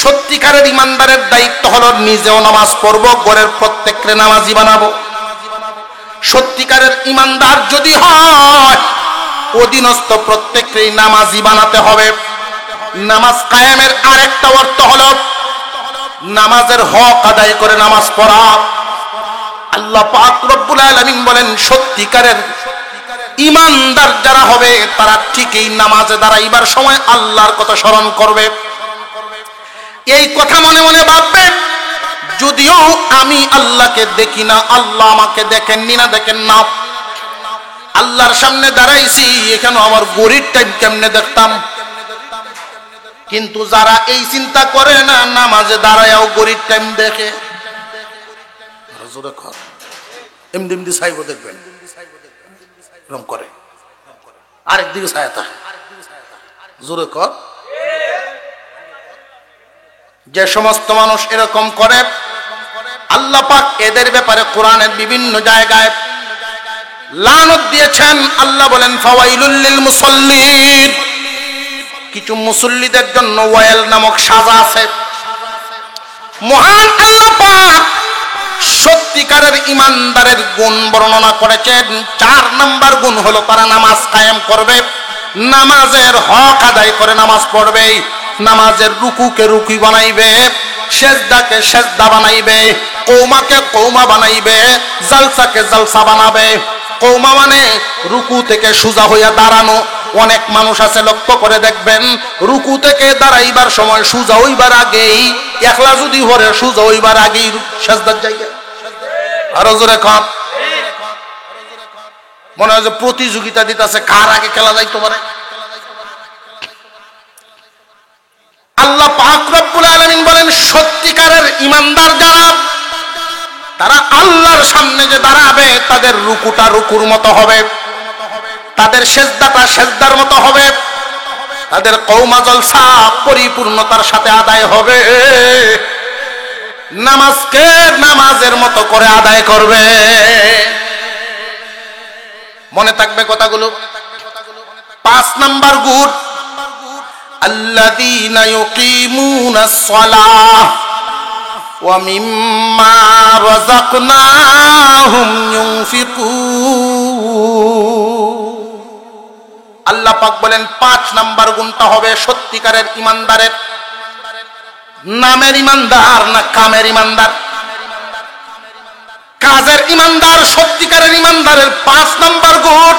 সত্যিকারের ইমানদারের দায়িত্ব হলো নিজেও নামাজ পড়বো, ঘরের প্রত্যেককে নামাজি বানাবো। সত্যিকারের ইমানদার যদি হয় অধীনস্থ প্রত্যেককেই নামাজি বানাতে হবে। নামাজ কায়েমের আরেকটা অর্থ হলো নামাজের হক আদায় করে নামাজ পড়া। আল্লাহ পাক রব্বুল আলামিন বলেন সত্যিকারের ঈমানদার যারা হবে তারা ঠিকই নামাজে দাঁড়াইবার সময় আল্লাহর কথা স্মরণ করবে। এই কথা মনে মনে ভাববে, যদিও আমি আল্লাহকে দেখি না, আল্লাহ আমাকে দেখেননি না দেখেন না, আল্লাহর সামনে দাঁড়াইছি, এখানে আমার গরিব টাইম কেমনে দেখতাম। কিন্তু যারা এই চিন্তা করে না, নামাজে দাঁড়ায়ও গরিব টাইম দেখে, এমনি এমনি চাইব দেখবেন এরকম করে, আরেকদিকে ছায়া থাকে, জোরে কর। যে সমস্ত মানুষ এরকম করে আল্লাহ পাক এদের ব্যাপারে কোরআনের বিভিন্ন জায়গায় লানত দিয়েছেন। আল্লাহ বলেন ফাওয়াইলুল লিল মুসাল্লিন, কিছু মুসল্লিদের জন্য ওয়াইল নামক সাজা আছে। মহান আল্লাহ পাক সত্যিকারের ঈমানদারের গুণ বর্ণনা করেছেন। 4 নাম্বার গুণ হলো তারা নামাজ কায়েম করবে, নামাজের হক আদায় করে নামাজ পড়বে, নামাজের রুকুকে রুকু বানাইবে, সেজদাকে সেজদা বানাইবে, কওমাকে কওমা বানাইবে, জালসাকে জালসা বানাবে। কওমা মানে রুকু থেকে সোজা হইয়া দাঁড়ানো। অনেক মানুষ আছে লক্ষ্য করে দেখবেন, রুকু থেকে দাঁড়াইবার সময় সোজা হইবার আগেই, একলা যদি হরে সোজা হইবার আগেই সেজদার জায়গা। আরো জোরে কর। মনে হয় যে প্রতিযোগিতা দিতেছে কার আগে খেলা যাইতে পারে। আল্লাহ পাক রব্বুল আলামিন বলেন সত্যিকারের ঈমানদার যারা, তারা আল্লাহর সামনে যে দাঁড়াবে তাদের রুকুটা রুকুর মতো হবে, তাদের সেজদাটা সেজদার মতো হবে, তাদের কওমা জলসা পরিপূর্ণতার সাথে আদায় হবে, নামাজকে নামাজের মতো করে আদায় করবে। মনে থাকবে কথাগুলো। 5 নাম্বার গুণ আল্লাযীনা ইউকিমুনাস সালাহ ওয়া মিম্মা রাযাকনাহুম ইউনফিকুন। আল্লাহ পাক বলেন 5 নাম্বার গুণটা হবে সত্যিকারের ঈমানদারের। নামের ঈমানদার না কামের ঈমানদার? কাজের ঈমানদার। সত্যিকারের ঈমানদারের 5 নাম্বার গুণ,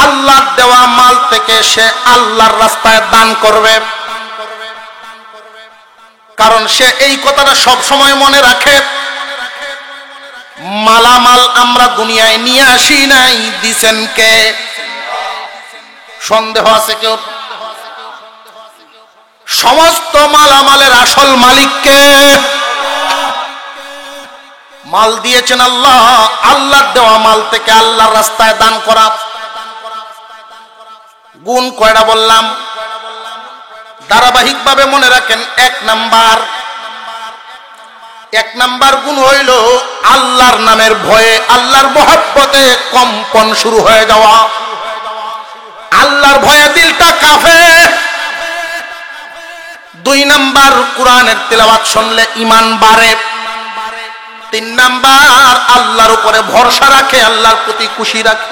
আল্লাহর দেওয়া মাল থেকে সে আল্লাহর রাস্তায় দান করবে। কারণ সে এই কথাটা সব সময় মনে রাখে, মালামাল আমরা দুনিয়ায় নিয়ে আসি নাই, দিছেন কে? সন্দেহ আছে কেউ? সমস্ত মালামালের আসল মালিক কে? মাল দিয়েছেন আল্লাহ। আল্লাহর দেওয়া মাল থেকে আল্লাহর রাস্তায় দান করা। গুণ কয়টা বললাম? ধারাবাহিকভাবে মনে রাখেন। 1 নাম্বার গুণ হইল আল্লাহর নামের ভয়ে, আল্লাহর মহব্বতে কম্পন শুরু হয়ে যাওয়া। আল্লাহর ভয়ে দিলটা কাঁপে। 2 নাম্বার কোরআনের তেলাওয়াত শুনলে ঈমান বাড়ে। 3 নাম্বার আল্লাহর উপরে ভরসা রাখে, আল্লাহর প্রতি খুশি রাখে।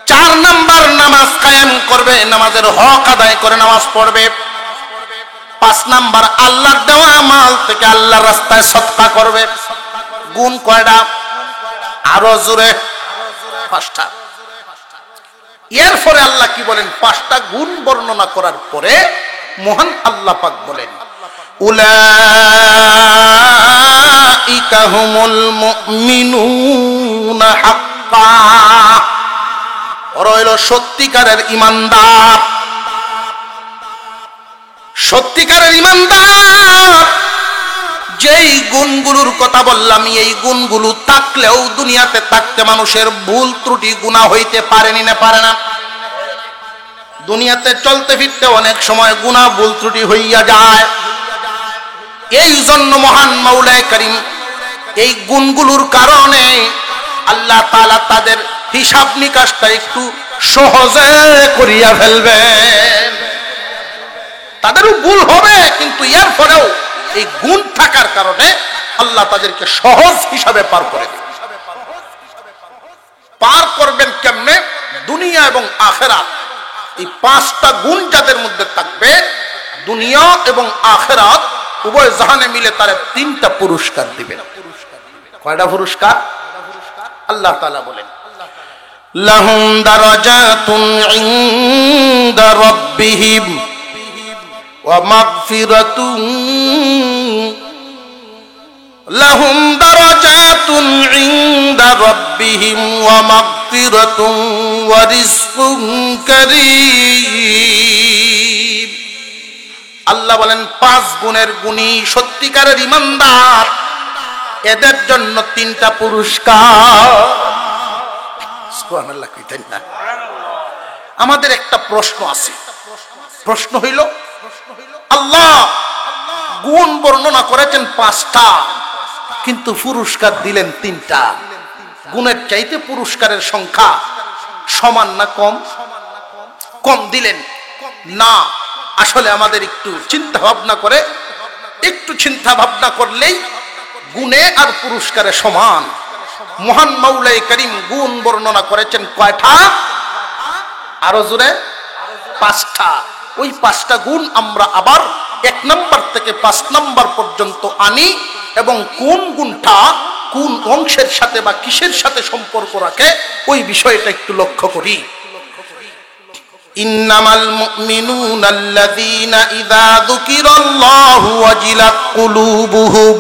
4 নাম্বার নামাজ কায়েম করবে, নামাজের হক আদায় করে নামাজ পড়বে। 5 নাম্বার আল্লাহর দেওয়া মাল থেকে আল্লাহর রাস্তায় সদকা করবে। গুণ কয়টা? আরো জোরে। 5টা। এরপরে আল্লাহ কি বলেন? 5টা গুণ বর্ণনা করার পরে মহান আল্লাহ পাক বলেন উলাইকা হুমুল মুমিনুনা হাক্কা। ওরা হইল সত্যিকারের ঈমানদার। সত্যিকারের ঈমানদার যেই গুণগুলোর কথা বললাম, এই গুণগুলো থাকলেও দুনিয়াতে থাকতে মানুষের ভুল ত্রুটি গুনাহ হইতে পারেনি না পারে না। দুনিয়াতে চলতে ফিরতে অনেক সময় গুনাহ ভুল ত্রুটি হইয়া যায়। এই জন্য মহান মাওলায়ে কারীম এই গুণগুলোর কারণে আল্লাহ তাআলা তাদের হিসাব নিকাশটা একটু সহজে করিয়া ফেলবেন। তাদেরও ভুল হবে, কিন্তু এর পরেও এই গুণ থাকার কারণে আল্লাহ তাদেরকে সহজ হিসাবে পার করে দেবেন। পার করবেন কেমনে? দুনিয়া এবং আখিরাত। এই 5টা গুণ যাদের মধ্যে থাকবে, দুনিয়া এবং আখিরাত উভয় জাহানে মিলে তার 3টা পুরস্কার দিবেন। কয়টা পুরস্কার? আল্লাহ তাআলা বলেন লাহুম দারাজাতুন ইনদা রাব্বিহিম ওয়া মাগফিরাতুন লাহুম দারাজাতুন ইনদা রাব্বিহিম ওয়া মাগফিরাতুন ওয়া রিজকুন কারীম। আল্লাহ বলেন 5 গুণের গুণী সত্যিকারের ঈমানদার এদের জন্য 3টা পুরস্কার। সুবহানাল্লাহ কইতেন না? আমাদের একটা প্রশ্ন আছে, প্রশ্ন হইল আল্লাহ গুণ বর্ণনা করেছেন 5টা কিন্তু পুরস্কার দিলেন 3টা। গুণের চাইতে পুরস্কারের সংখ্যা সমান না কম? কম দিলেন না। আসলে আমাদের একটু চিন্তা ভাবনা করলেই গুণে আর পুরস্কারে সমান। মহান মাওলাই করিম গুণ বর্ণনা করেছেন কয়টা? আরো জোরে 5টা। ওই 5টা গুণ আমরা আবার 1 নাম্বার থেকে 5 নাম্বার পর্যন্ত আনি এবং কোন গুণটা কোন অংশের সাথে বা কিসের সাথে সম্পর্ক রাখে ওই বিষয়টা একটু লক্ষ্য করি। ইন্নামাল মুমিনুনা আল্লাযীনা ইযা যুকিরাল্লাহু ওয়াজিলাত কুলুবুহুম।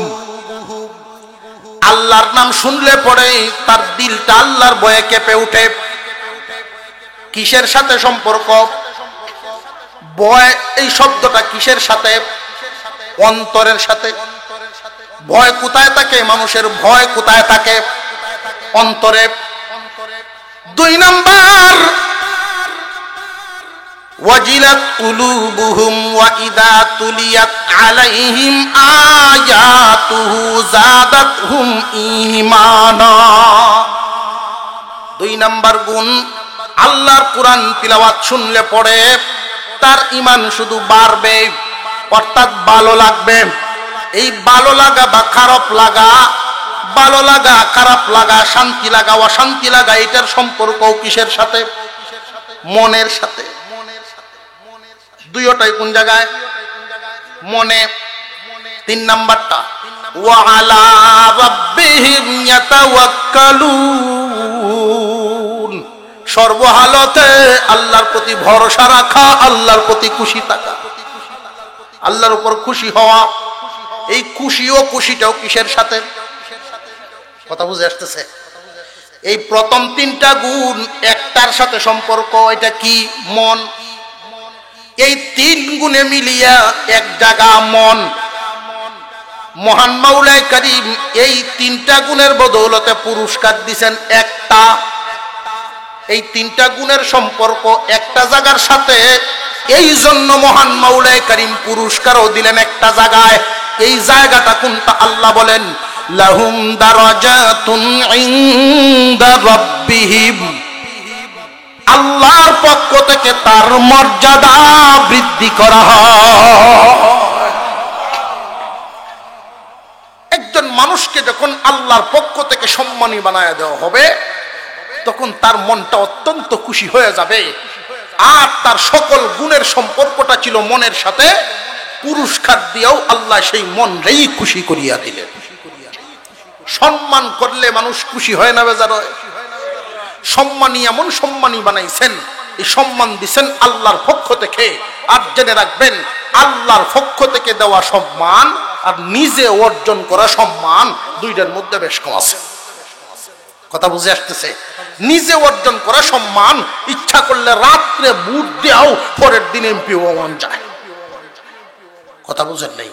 আল্লাহর নাম শুনলে পরে তার দিলটা আল্লাহর ভয়ে কেঁপে ওঠে। কিসের সাথে সম্পর্ক? ভয় এই শব্দটা কিসের সাথে? অন্তরের সাথে। ভয় কোথায় থাকে? মানুষের ভয় কোথায় থাকে? অন্তরে। 2 নাম্বার ওয়াজিলাত কুলুবুহুম ওয়া ইযা তুলিয়াত আলাইহিম আয়াতুহু যাদাতহুম ঈমানা। 2 নাম্বার গুণ আল্লাহর কোরআন তিলাওয়াত শুনলে পড়ে তার ঈমান শুধু বাড়বে, অর্থাৎ ভালো লাগবে। এই ভালো লাগা বা খারাপ লাগা, ভালো লাগা খারাপ লাগা, শান্তি লাগা অশান্তি লাগা, এটার সম্পর্ক কিসের সাথে? মনের সাথে। দুইটাই কোন জায়গায়? মনে। 3 নাম্বারটা ওয়া আলা রাব্বিহিম ইয়াতাওয়াক্কালুন। সর্বহালতে আল্লাহর প্রতি ভরসা রাখা, আল্লাহর প্রতি খুশি থাকা, আল্লাহর উপর খুশি হওয়া। এই খুশিটাও কিসের সাথে? কথা বুঝে আসতেছে? এই প্রথম 3টা গুণ একটার সাথে সম্পর্ক, এটা কি? মন। এই 3 গুণে মিলিয়া এক জায়গা মন। মহান মাওলাই করিম এই 3টা গুণের বদৌলতে পুরস্কার দিবেন একটা। এই 3টা গুণের সম্পর্ক একটা জায়গার সাথে, এই জন্য মহান মাওলাই করিম পুরস্কারও দিলেন একটা জায়গায়। এই জায়গাটা কোনটা? আল্লাহ বলেন লাহুম দারাজাতুন ইনদা রাব্বিহিম। আল্লাহর পক্ষ থেকে তার মর্যাদা বৃদ্ধি করা হয়। একজন মানুষকে যখন আল্লাহর পক্ষ থেকে সম্মানী বানায় দেওয়া হবে তখন তার মনটা অত্যন্ত খুশি হয়ে যাবে। আর তার সকল গুণের সম্পর্কটা ছিল মনের সাথে। পুরস্কার দিয়েও আল্লাহ সেই মনরেই খুশি করিয়া দিলেন। সম্মান করলে মানুষ খুশি হয় না বেজার হয়? সম্মানী এমন সম্মানী বানাইছেন, এই সম্মান দিছেন আল্লাহর পক্ষ থেকে। আর জেনে রাখবেন আল্লাহর পক্ষ থেকে দেওয়া সম্মান আর নিজে অর্জন করা সম্মান দুইটার মধ্যে বেশ কম আছে। কথা বুঝে আসতেছে? নিজে অর্জন করা সম্মান ইচ্ছা করলে রাত্রে বুট দেওয়াও পরের দিন এমপি হওয়া যায়। কথা বুঝেন নাই?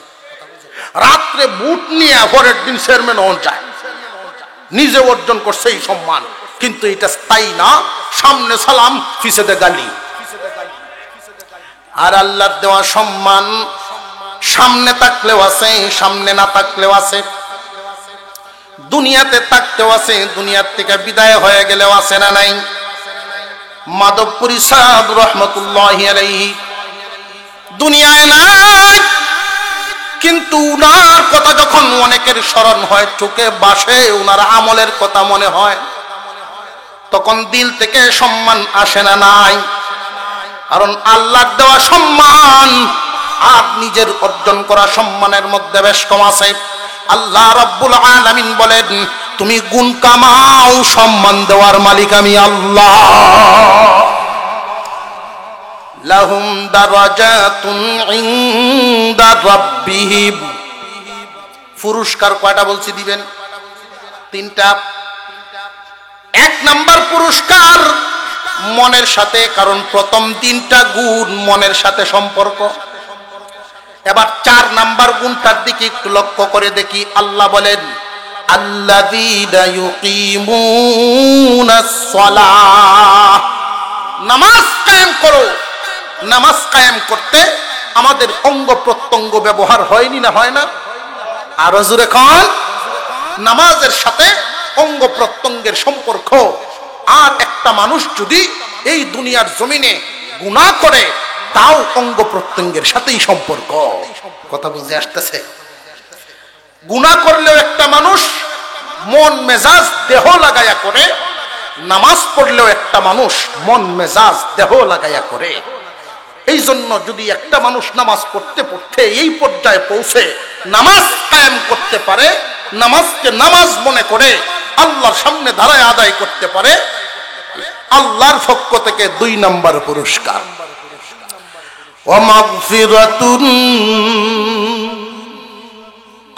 রাত্রে বুট নিয়ে পরের দিন চেয়ারম্যান হওয়া যায়। নিজে অর্জন করছে এই সম্মান, কিন্তু এটা স্থায়ী না। সামনে সালাম, পিছনে গালি। আর আল্লাহর দেওয়া সম্মান সামনে থাকলেও আছে, সামনে না থাকলেও আছে। দুনিয়াতে থাকতেও আছে, দুনিয়ার থেকে বিদায় হয়ে গেলেও আছে না নাই? মাধবপুরী সাহেব রহমতুল্লাহি আলাইহি দুনিয়ায় নাই, কিন্তু উনার কথা যখন অনেকের স্মরণ হয়, চোখে বাসে উনার আমলের কথা মনে হয়, তখন দিল থেকে সম্মান আসে না নাই? কারণ আল্লাহর দেওয়া সম্মান আর নিজের অর্জন করা সম্মানের মধ্যে বেশ কম আছে। আল্লাহ রাব্বুল আলামিন বলেন, তুমি গুণ কামাও, সম্মান দেওয়ার মালিক আমি আল্লাহ। লাহুম দারাজাতুন ইনদা রাব্বিহিম। পুরস্কার কয়টা বলছি দিবেন? 3টা। 1 নাম্বার পুরস্কার মনের সাথে, কারণ প্রথম 3টা গুণ মনের সাথে সম্পর্ক। এবার 4 নাম্বার গুণটার দিকে একটু লক্ষ্য করে দেখি। আল্লাহ বলেন, আল্লাযীনা ইউকিমুনাস সালাহ। নামাজ কায়েম করো। নামাজ কায়েম করতে আমাদের অঙ্গ প্রত্যঙ্গ ব্যবহার হয়নি না হয় না? আরো জোরে কোন? নামাজের সাথে অঙ্গ প্রত্যঙ্গের সম্পর্ক। আর একটা মানুষ যদি এই দুনিয়ার জমিনে গুনাহ করে, তাও অঙ্গ প্রত্যঙ্গের সাথেই সম্পর্ক। কথা বুঝে আসতেছে? গুনাহ করলেও একটা মানুষ মন মেজাজ দেহ লাগায়া করে, নামাজ পড়লেও একটা মানুষ মন মেজাজ দেহ লাগায়া করে। এই জন্য যদি একটা মানুষ নামাজ পড়তে পড়তে এই পর্যায়ে পৌঁছে নামাজ কায়েম করতে পারে, নামাজকে নামাজ মনে করে আল্লাহর সামনে দাঁড়ায় আদায় করতে পারে, আল্লাহর পক্ষ থেকে 2 নাম্বার পুরস্কার। ওয়া মাগফিরাতুন।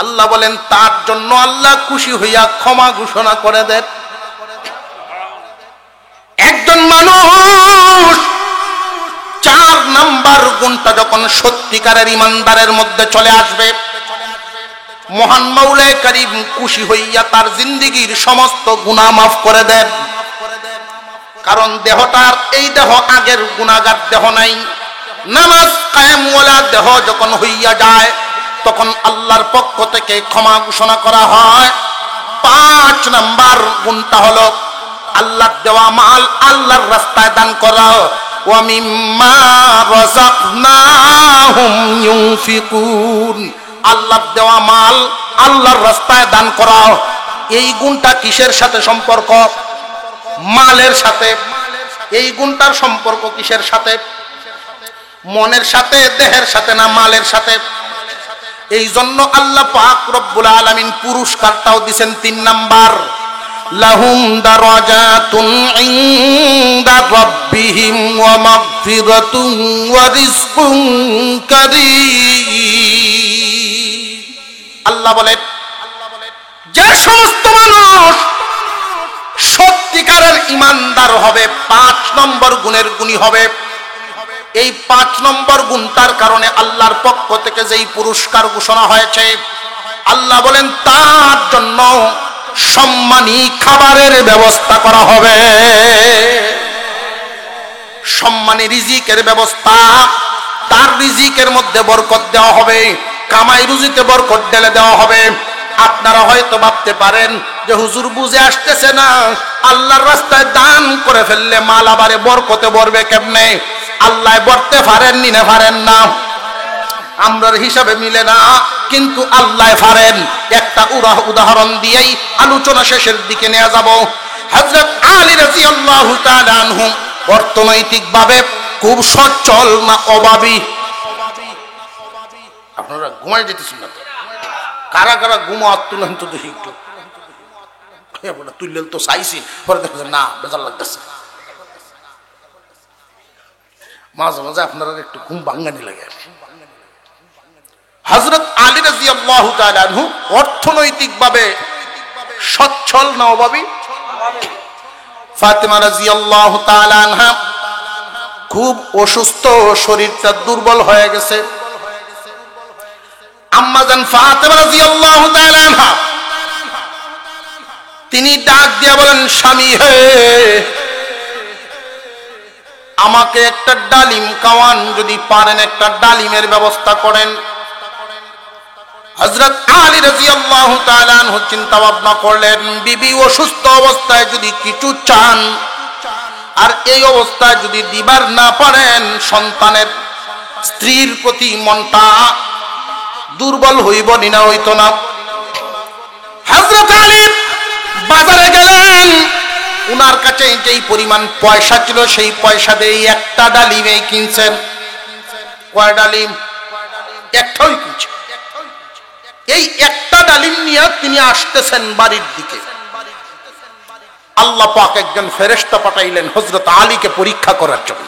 আল্লাহ বলেন, তার জন্য আল্লাহ খুশি হইয়া ক্ষমা ঘোষণা করে দেন। একজন মানুষ 4 নাম্বার গুণটা যখন সত্যিকারের ইমানদারের মধ্যে চলে আসবে, মহান মাওলায়ে কারীম খুশি হইয়া তার জিন্দেগীর সমস্ত গুনাহ মাফ করে দেন। কারণ দেহটার, এই দেহ আগের গুনাহগার দেহ নাই। নামাজ কায়েমওয়ালা দেহ যখন হইয়া যায়, তখন আল্লাহর পক্ষ থেকে ক্ষমা ঘোষণা করা হয়। 5 নাম্বার গুণটা হলো আল্লাহর দেওয়া মাল আল্লাহর রাস্তায় দান করা। ওয়া মিম্মা রাযাকনাহুম ইউনফিকুন। আল্লাহর দেওয়া মাল আল্লাহর রাস্তায় দান করা। এই গুণটা কিসের সাথে সম্পর্ক? মালের সাথে। এই গুণটার সম্পর্ক কিসের সাথে? মনের সাথে, দেহের সাথে না মালের সাথে? এই জন্য আল্লাহ পাক রব্বুল আলামিন পুরস্কারটাও দিবেন 3 নাম্বার। লাহুম দারাজাতুন ইনদা রাব্বিহিম ওয়া মাগফিরাতুন ওয়া রিজকুন কারীম। আল্লাহ বলেন, যে সমস্ত মানুষ সত্যিকারের ইমানদার হবে, 5 নম্বর গুণের গুণী হবে, এই 5 নম্বর গুণটার কারণে আল্লাহর পক্ষ থেকে যেই পুরস্কার ঘোষণা হয়েছে, আল্লাহ বলেন তার জন্য সম্মানী খাবারের ব্যবস্থা করা হবে। সম্মানী রিজিকের ব্যবস্থা, তার রিজিকের মধ্যে বরকত দেওয়া হবে, কামাই রুজিতে বরকত ঢেলে দেওয়া হবে। আপনারা হয়তো ভাবতে পারেন যে হুজুর বুঝে আসতেছে না, আল্লাহর রাস্তায় দান করে ফেললে মাল আবারে বরকতে ভরবে কেমনে? আল্লাহ বলতে পারেননি না পারেন না? আমরার হিসাবে মিলে না, কিন্তু আল্লাহ পারেন। একটা উদাহরণ দিয়েই আলোচনা শেষের দিকে নিয়ে যাব। হযরত আলী রাদিয়াল্লাহু তাআলা আনহু অর্থনৈতিকভাবে খুব সচ্ছল না অভাবী? আপনারা ঘুমাই যেতেছেন না? কারা কারা ঘুমা তুলেন তো দেখি একটু। তুললেন তো চাইছি, পরে দেখছেন না বেজার লাগতেছে। মাঝে মাঝে আপনারা একটু ঘুম ভাঙ্গানি লাগে। হযরত আলী রাদিয়াল্লাহু তাআলা আনহু অর্থনৈতিকভাবে সচ্ছল না অভাবী? ফাতেমা রাদিয়াল্লাহু তাআলা আনহা খুব অসুস্থ, শরীরটা দুর্বল হয়ে গেছে। আম্মা জান ফাতেমা রাদিয়াল্লাহু তাআলা আনহা তিনি ডাক দিয়ে বলেন, স্বামী হে, আমাকে একটা ডালিম খাওয়ান, যদি পারেন একটা ডালিমের ব্যবস্থা করেন। হযরত আলী রাদিয়াল্লাহু তাআলা আনহু চিন্তা ভাবনা করলেন, বিবি অসুস্থ অবস্থায় যদি কিছু চান, আর এই অবস্থায় যদি দিবার না পারেন, সন্তানের স্ত্রীর প্রতি মনটা দুর্বল হইব না হইতো না। হযরত আলী বাজারে গেলেন, উনার কাছে যেই পরিমাণ পয়সা ছিল সেই পয়সা দিয়ে একটা ডালিম কিনছেন। কয় ডালিম? একটাই কিনছে। এই একটা ডালিম নিয়ে তিনি আসতেছেন বাড়ির দিকে। আল্লাহ পাক একজন ফেরেশতা পাঠাইলেন হযরত আলীকে পরীক্ষা করার জন্য।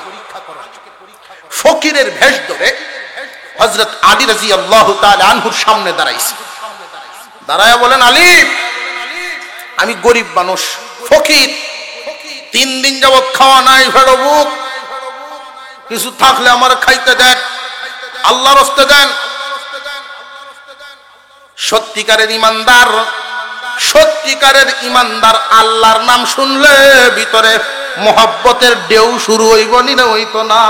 ফকিরের ভেষ ধরে হযরত আলী রাদিয়াল্লাহু তাআলা আনহুর সামনে দাঁড়াইছে। দাঁড়ায়া বলেন, আলী, আমি গরিব মানুষ, ফকির, 3 দিন যাবত খাওয়া নাই, ভেড়ো বুক, কিছু থাকলে আমার খাইতে দেন, আল্লাহর রাস্তায় দেন। সত্যিকারের ইমানদার, সত্যিকারের ইমানদার আল্লাহর নাম শুনলে ভিতরে মোহাব্বতের ঢেউ শুরু হইব, না হইতো না।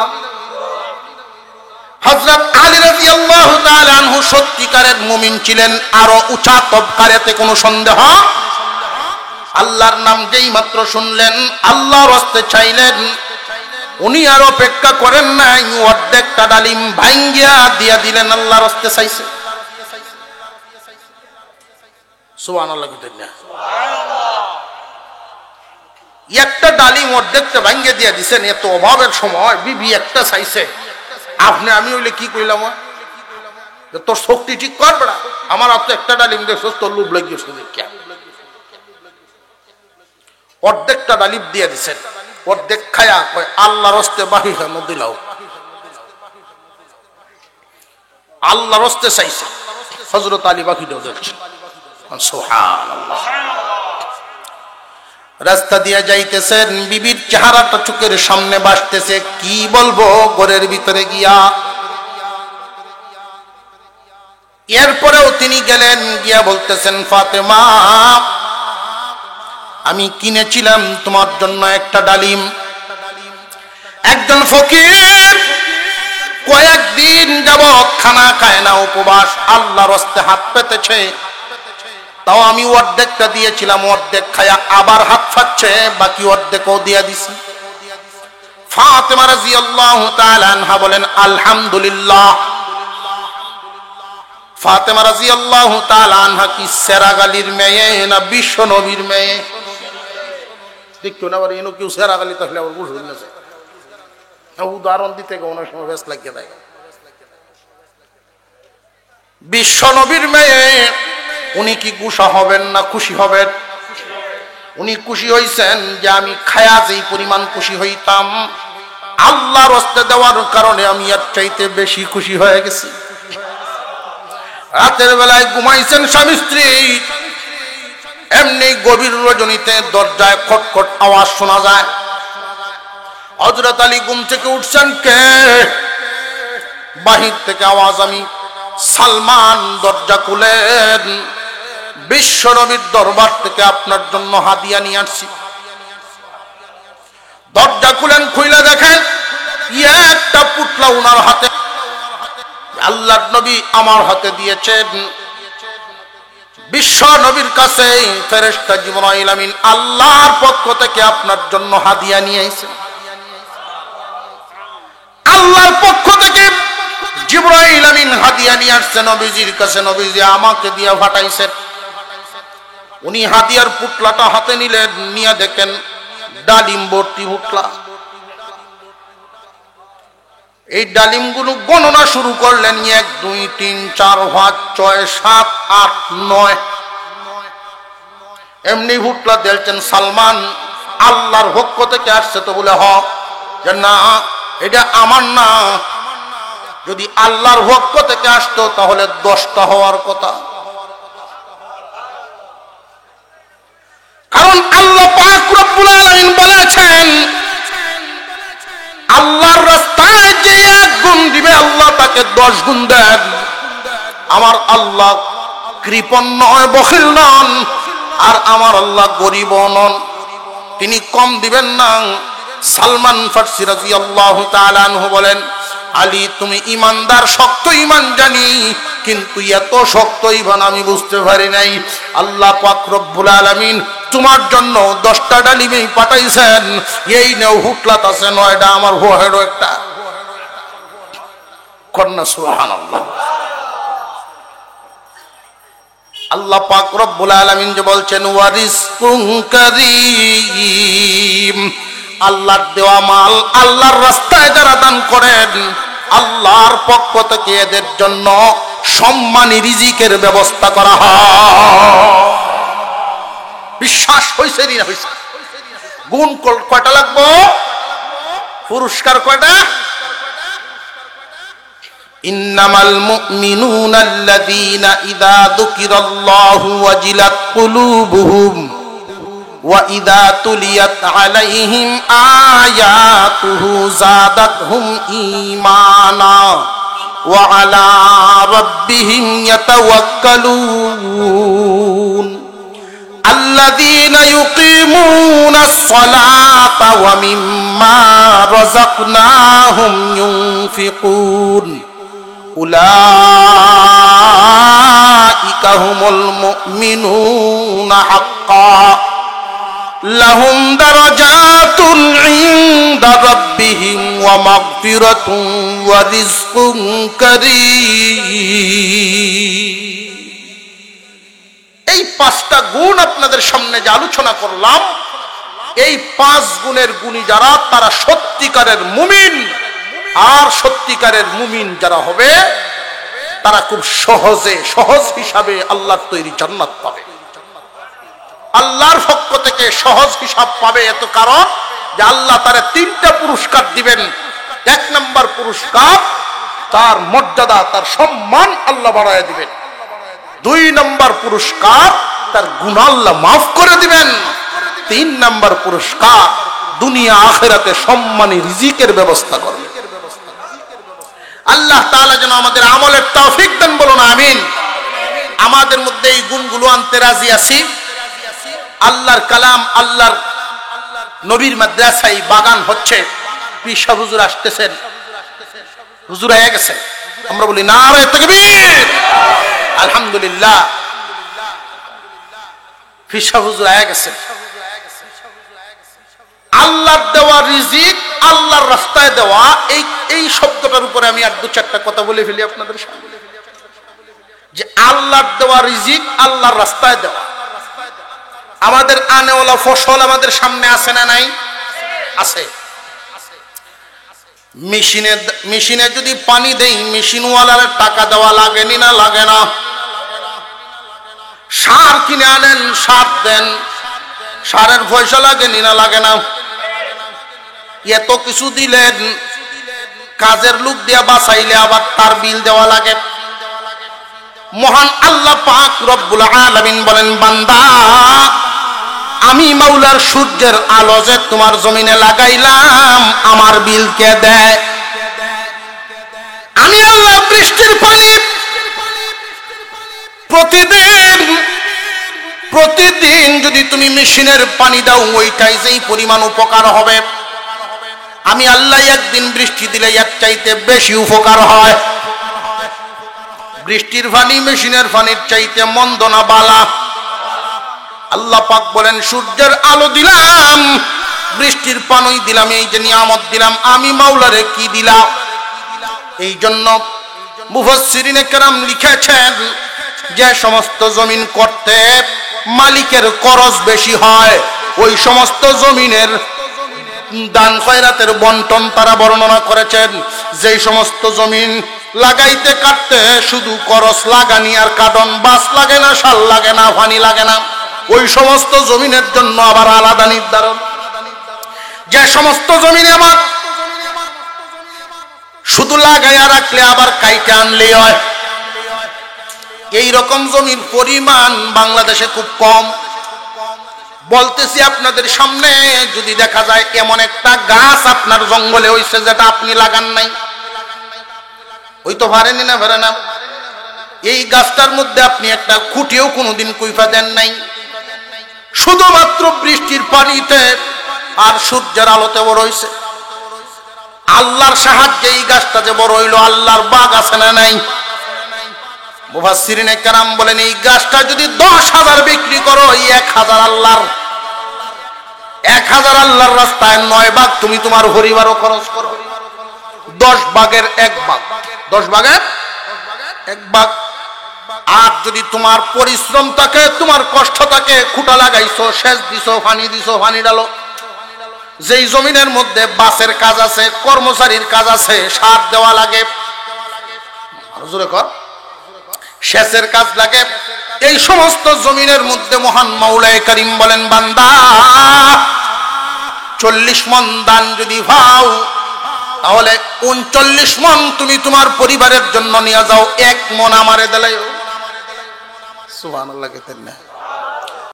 হযরত আলী রাদিয়াল্লাহু তাআলা আনহু সত্যিকারের মুমিন ছিলেন, আরো উঁচা তবকার, এতে কোনো সন্দেহ। আল্লাহর নাম যেই মাত্র শুনলেন, আল্লাহর রাস্তায় চাইলেন, উনি আর অপেক্ষা করেন নাই, অর্ধেকটা ডালিম ভাঙ্গিয়া দিয়া দিলেন, আল্লাহর রাস্তায় চাইছে। সুবহানাল্লাহ। একটা ডালিম অর্ধেকটা ভাঙ্গে দিয়া দিছেন, এত অভাবের সময় বিবি একটা চাইছে। আপনি আমি হইলে কি কইলাম, তোর শক্তি ঠিক করবে না, আমার আর তো একটা ডালিম দেখছস, তোর লোভ লাগিয়েছে, অর্ধেকটা ডালিম দিয়ে দিছেন। অর্ধেক খায়া কয়, আল্লাহর রাস্তায় বাহি খানো দিলাও, আল্লাহর রাস্তায় চাইছে। হযরত আলী বাকি দাও দেখছেন। সুবহানাল্লাহ। রাস্তা দিয়ে যাইতেছেন, বিবির চেহারাটা চোখের সামনে ভাসতেছে, কি বলবো ঘরের ভিতরে গিয়া। এরপরেও তিনি গেলেন, গিয়া বলতেছেন, ফাতেমা, আমি কিনেছিলাম তোমার জন্য একটা ডালিম। একজন ফকির কয়েকদিন যাবৎ খানা খায় না, উপবাস, আল্লাহর রাস্তায় হাত পেতেছে, তাও আমি অর্ধেকটা দিয়েছিলাম, অর্ধেক খায়া আবার হাত পাচ্ছে, বাকি অর্ধেকও দিয়া দিছি। ফাতেমা রাদিয়াল্লাহু তাআলা আনহা বলেন, আলহামদুলিল্লাহ। ফাতেমা রাদিয়াল্লাহু তাআলা আনহা কি সেরাগালির মেয়ে না বিশ্ব নবীর মেয়ে? দেখো না, এনো কেউ সেরাগালি তাহলে আবার বুঝুন না, উদাহরণ দিতে গিয়ে অনেক সময় ব্যস্ত লাগিয়ে দেয়। বিশ্ব নবীর মেয়ে, উনি কি গুসা হবেন না খুশি হবেন? উনি খুশি হইছেন যে আমি খায়া যেই পরিমাণ খুশি হইতাম, আল্লাহর রাস্তায় দেওয়ার কারণে আমি এর চাইতে বেশি খুশি হয়ে গেছি। রাতের বেলায় ঘুমাইছেন স্বামী স্ত্রী, এমনি গভীর রজনীতে দরজায় খটখট আওয়াজ শোনা যায়। হযরত আলী ঘুম থেকে উঠছেন, কে? বাহির থেকে আওয়াজ, আমি সালমান। দরজা খুলেন, বিশ্ব নবীর দরবার থেকে আপনার জন্য হাদিয়া নিয়ে আসছি। দরজা খুলেন, খুলে দেখেন একটা পুতলা উনার হাতে, আল্লাহর নবী আমার হাতে দিয়েছেন। বিশ্ব নবীর কাছে ফেরেশতা জিবরাইল আমিন আল্লাহর পক্ষ থেকে আপনার জন্য হাদিয়া নিয়ে আইছেন। আল্লাহর পক্ষ থেকে জিবরাইল আমিন হাদিয়া নিয়ে আসছেন নবীজির কাছে, নবীজি আমাকে দিয়া পাঠাইছেন। উনি হাদিয়ার পুটলাটা হাতে নিলেন, নিয়ে দেখেন ডালিম ভর্তি পুটলা। এই ডালিমগুলো গণনা শুরু করলেন, 1 2 3 4 5 6 7 8 9। এমনি পুটলা দিয়েছেন। সালমান, আল্লাহর পক্ষ থেকে আসছে তো বলে হ, যে না এটা আমার না, যদি আল্লাহর পক্ষ থেকে আসতো তাহলে 10টা হওয়ার কথা। কারণ আল্লাহ পাক রব্বুল আলামিন বলেছেন, আল্লাহর রাস্তায় যে 1 গুণ দিবে আল্লাহ তাকে 10 গুণ দেন। আমার আল্লাহ কৃপণ নয়, বখিল নন, আর আমার আল্লাহ গরিব নন, তিনি কম দিবেন না। সালমান ফারসি রাদিয়াল্লাহু তাআলা আনহু বলেন, আলী তুমি ইমানদার, শক্ত ইমান জানি, কিন্তু এত শক্ত ইমান আমি বুঝতে পারি নাই। আল্লাহ পাক রব্বুল আলামিন তোমার জন্য 10টা ডালিমই পাঠাইছেন, এই নেও হুটলাত আছে 9টা, আমার হোহেরও একটা। কন্যা সুবহানাল্লাহ। আল্লাহ পাক রব্বুল আলামিন যে বলছেন, ওয়ারিজকুন কারীম, আল্লাহর দেওয়া মাল আল্লাহর রাস্তায় যারা দান করেন আল্লাহর পক্ষ থেকে এদের জন্য সম্মানী রিজিকের ব্যবস্থা করা হয়। বিশ্বাস হইছে না হইছে? গুণ কয়টা লাগবো? পুরস্কার কয়টা? ইন্নামাল মুমিনুনা আল্লাযীনা ইযা যুকিরাল্লাহু ওয়াজিলাত কুলুবুহুম ওয়া ইযা তুলিয়াত আলাইহিম আয়াতুহু যাদাতহুম ঈমানা ওয়া আলা রাব্বিহিম ইয়াতাওয়াক্কালুন الذين يقيمون الصلاة ومما رزقناهم ينفقون أولئك هم المؤمنون حقا لهم درجات عند ربهم ومغفرة ورزق كريم। এই পাঁচটা গুণ আপনাদের সামনে যে আলোচনা করলাম, এই পাঁচ গুণের গুণী যারা তারা সত্যিকারের মুমিন। আর সত্যিকারের মুমিন যারা হবে তারা খুব সহজ হিসাবে আল্লাহর তৈরি জান্নাত পাবে। আল্লাহর পক্ষ থেকে সহজ হিসাব পাবে, এত কারণ যে আল্লাহ তারে তিনটা পুরস্কার দিবেন। এক নম্বর পুরস্কার, তার মর্যাদা, তার সম্মান আল্লাহ বাড়ায় দিবেন। দুই নম্বর পুরস্কার, তার গুনাহ আল্লাহ মাফ করে দিবেন। তিন নম্বর পুরস্কার, দুনিয়া আখিরাতে সম্মানী রিজিকের ব্যবস্থা করবেন। আল্লাহ তাআলা যেন আমাদের আমলের তৌফিক দেন, বলুন আমিন। আমাদের মধ্যে এই গুণগুলো আনতে রাজি আছি। আল্লাহর কালাম, আল্লাহর নবীর মাদ্রাসায় বাগান হচ্ছে। পীর সাহেব হুজুর আসতেছেন, হুজুর হয়ে গেছে। আমরা বলি নারে তাকবীর, আলহামদুলিল্লাহ। পীর সাহেব হুজুর হয়ে গেছে। আল্লাহর দেওয়া রিজিক, আল্লাহর রাস্তায় দেওয়া, এই শব্দটার উপরে আমি আর দু চারটা কথা বলে ফেলি আপনাদের সামনে। যে আল্লাহর দেওয়া রিজিক, আল্লাহর রাস্তায় দেওয়া। আমাদের আনেওয়ালা ফসল আমাদের সামনে আছে না নাই? আছে। মেশিনে যদি পানি দেই, মেশিনওয়ালার টাকা দেওয়া লাগেনি না? লাগে না? সার কিনে আনেন, সার দেন, সারের পয়সা লাগেনি না? লাগে না? এত কিছু দিলেন, কাজের লোক দিয়া বাঁচাইলে আবার তার বিল দেওয়া লাগে। মহান আল্লাহ পাক রব্বুল আলামিন বলেন, বান্দা, আমি মাওলার সূর্যের আলো যে তোমার জমিনে লাগাইলাম, আমার বিল কে দেয়? আমি আল্লাহ বৃষ্টির পানি প্রতিদিন যদি তুমি মেশিনের পানি দাও, ওইটাই যেই পরিমাণ উপকার হবে, আমি আল্লাহ একদিন বৃষ্টি দিলে এর চাইতে বেশি উপকার হয়। বৃষ্টির পানি মেশিনের পানির চাইতে মন্দ না, বালা? আল্লাহ পাক বলেন, সূর্যের আলো দিলাম, বৃষ্টির পানি দিলাম, এই যে নিয়ামত দিলাম, আমি মাওলারে কি দিলাম? এই জন্য মুফাসসিরিনে কেরাম লিখেছেন, যে সমস্ত জমিন করতে মালিকের খরচ বেশি হয়, ওই সমস্ত জমিনের দান খয়রাতের বন্টন তারা বর্ণনা করেছেন। যেই সমস্ত জমিন লাগাইতে কাটতে শুধু খরচ লাগানি আর কাটন, বাস লাগে না, সার লাগে না, পানি লাগে না, ওই সমস্ত জমিনের জন্য আবার আলাদা নির্ধারণ। যে সমস্ত জমিনে আবার শুধু লাগাইয়া রাখলে আবার কাইটে আনলেই হয়, এই রকম জমির পরিমাণ বাংলাদেশে খুব কম। বলতেছি আপনাদের সামনে, যদি দেখা যায় এমন একটা গাছ আপনার জঙ্গলে হইছে যেটা আপনি লাগান নাই, ওই তো পারেনি না? পারে না? এই গাছটার মধ্যে আপনি একটা খুঁটিও কোনোদিন কুইফা দেন নাই, শুধুমাত্র বৃষ্টির পানিতে আর সূর্যের আলোতে বড় হইছে। আল্লাহর সাহায্যে এই গাছটা যে বড় হইল, আল্লাহর বাগ আছে না নাই? মুফাসসিরিনে কেরাম বলেন, এই গাছটা যদি 10,000 বিক্রি করো, 1,000 আল্লাহর। 1,000 আল্লাহর রাস্তায় 9 ভাগ তুমি তোমার পরিবারও খরচ করো। 10 ভাগের 1 ভাগ, 10 ভাগের 1 ভাগ। আর যদি তোমার পরিশ্রম থাকে, তোমার কষ্ট থাকে, খুঁটা লাগাইছো, সেচ দিছো, পানি দিছো, পানি ডালো, যেই জমিনের মধ্যে বাসের কাজ আছে, কর্মচারীর কাজ আছে, সার দেওয়া লাগে, সেচের কাজ লাগে, এই সমস্ত জমিনের মধ্যে মহান মাওলায়ে কারীম বলেন, বান্দা 40 মণ দান যদি পাও তাহলে 39 মণ তুমি তোমার পরিবারের জন্য নিয়ে যাও, 1 মণ আমারে দিলাইও। সুবহানাল্লাহ। কেতেন না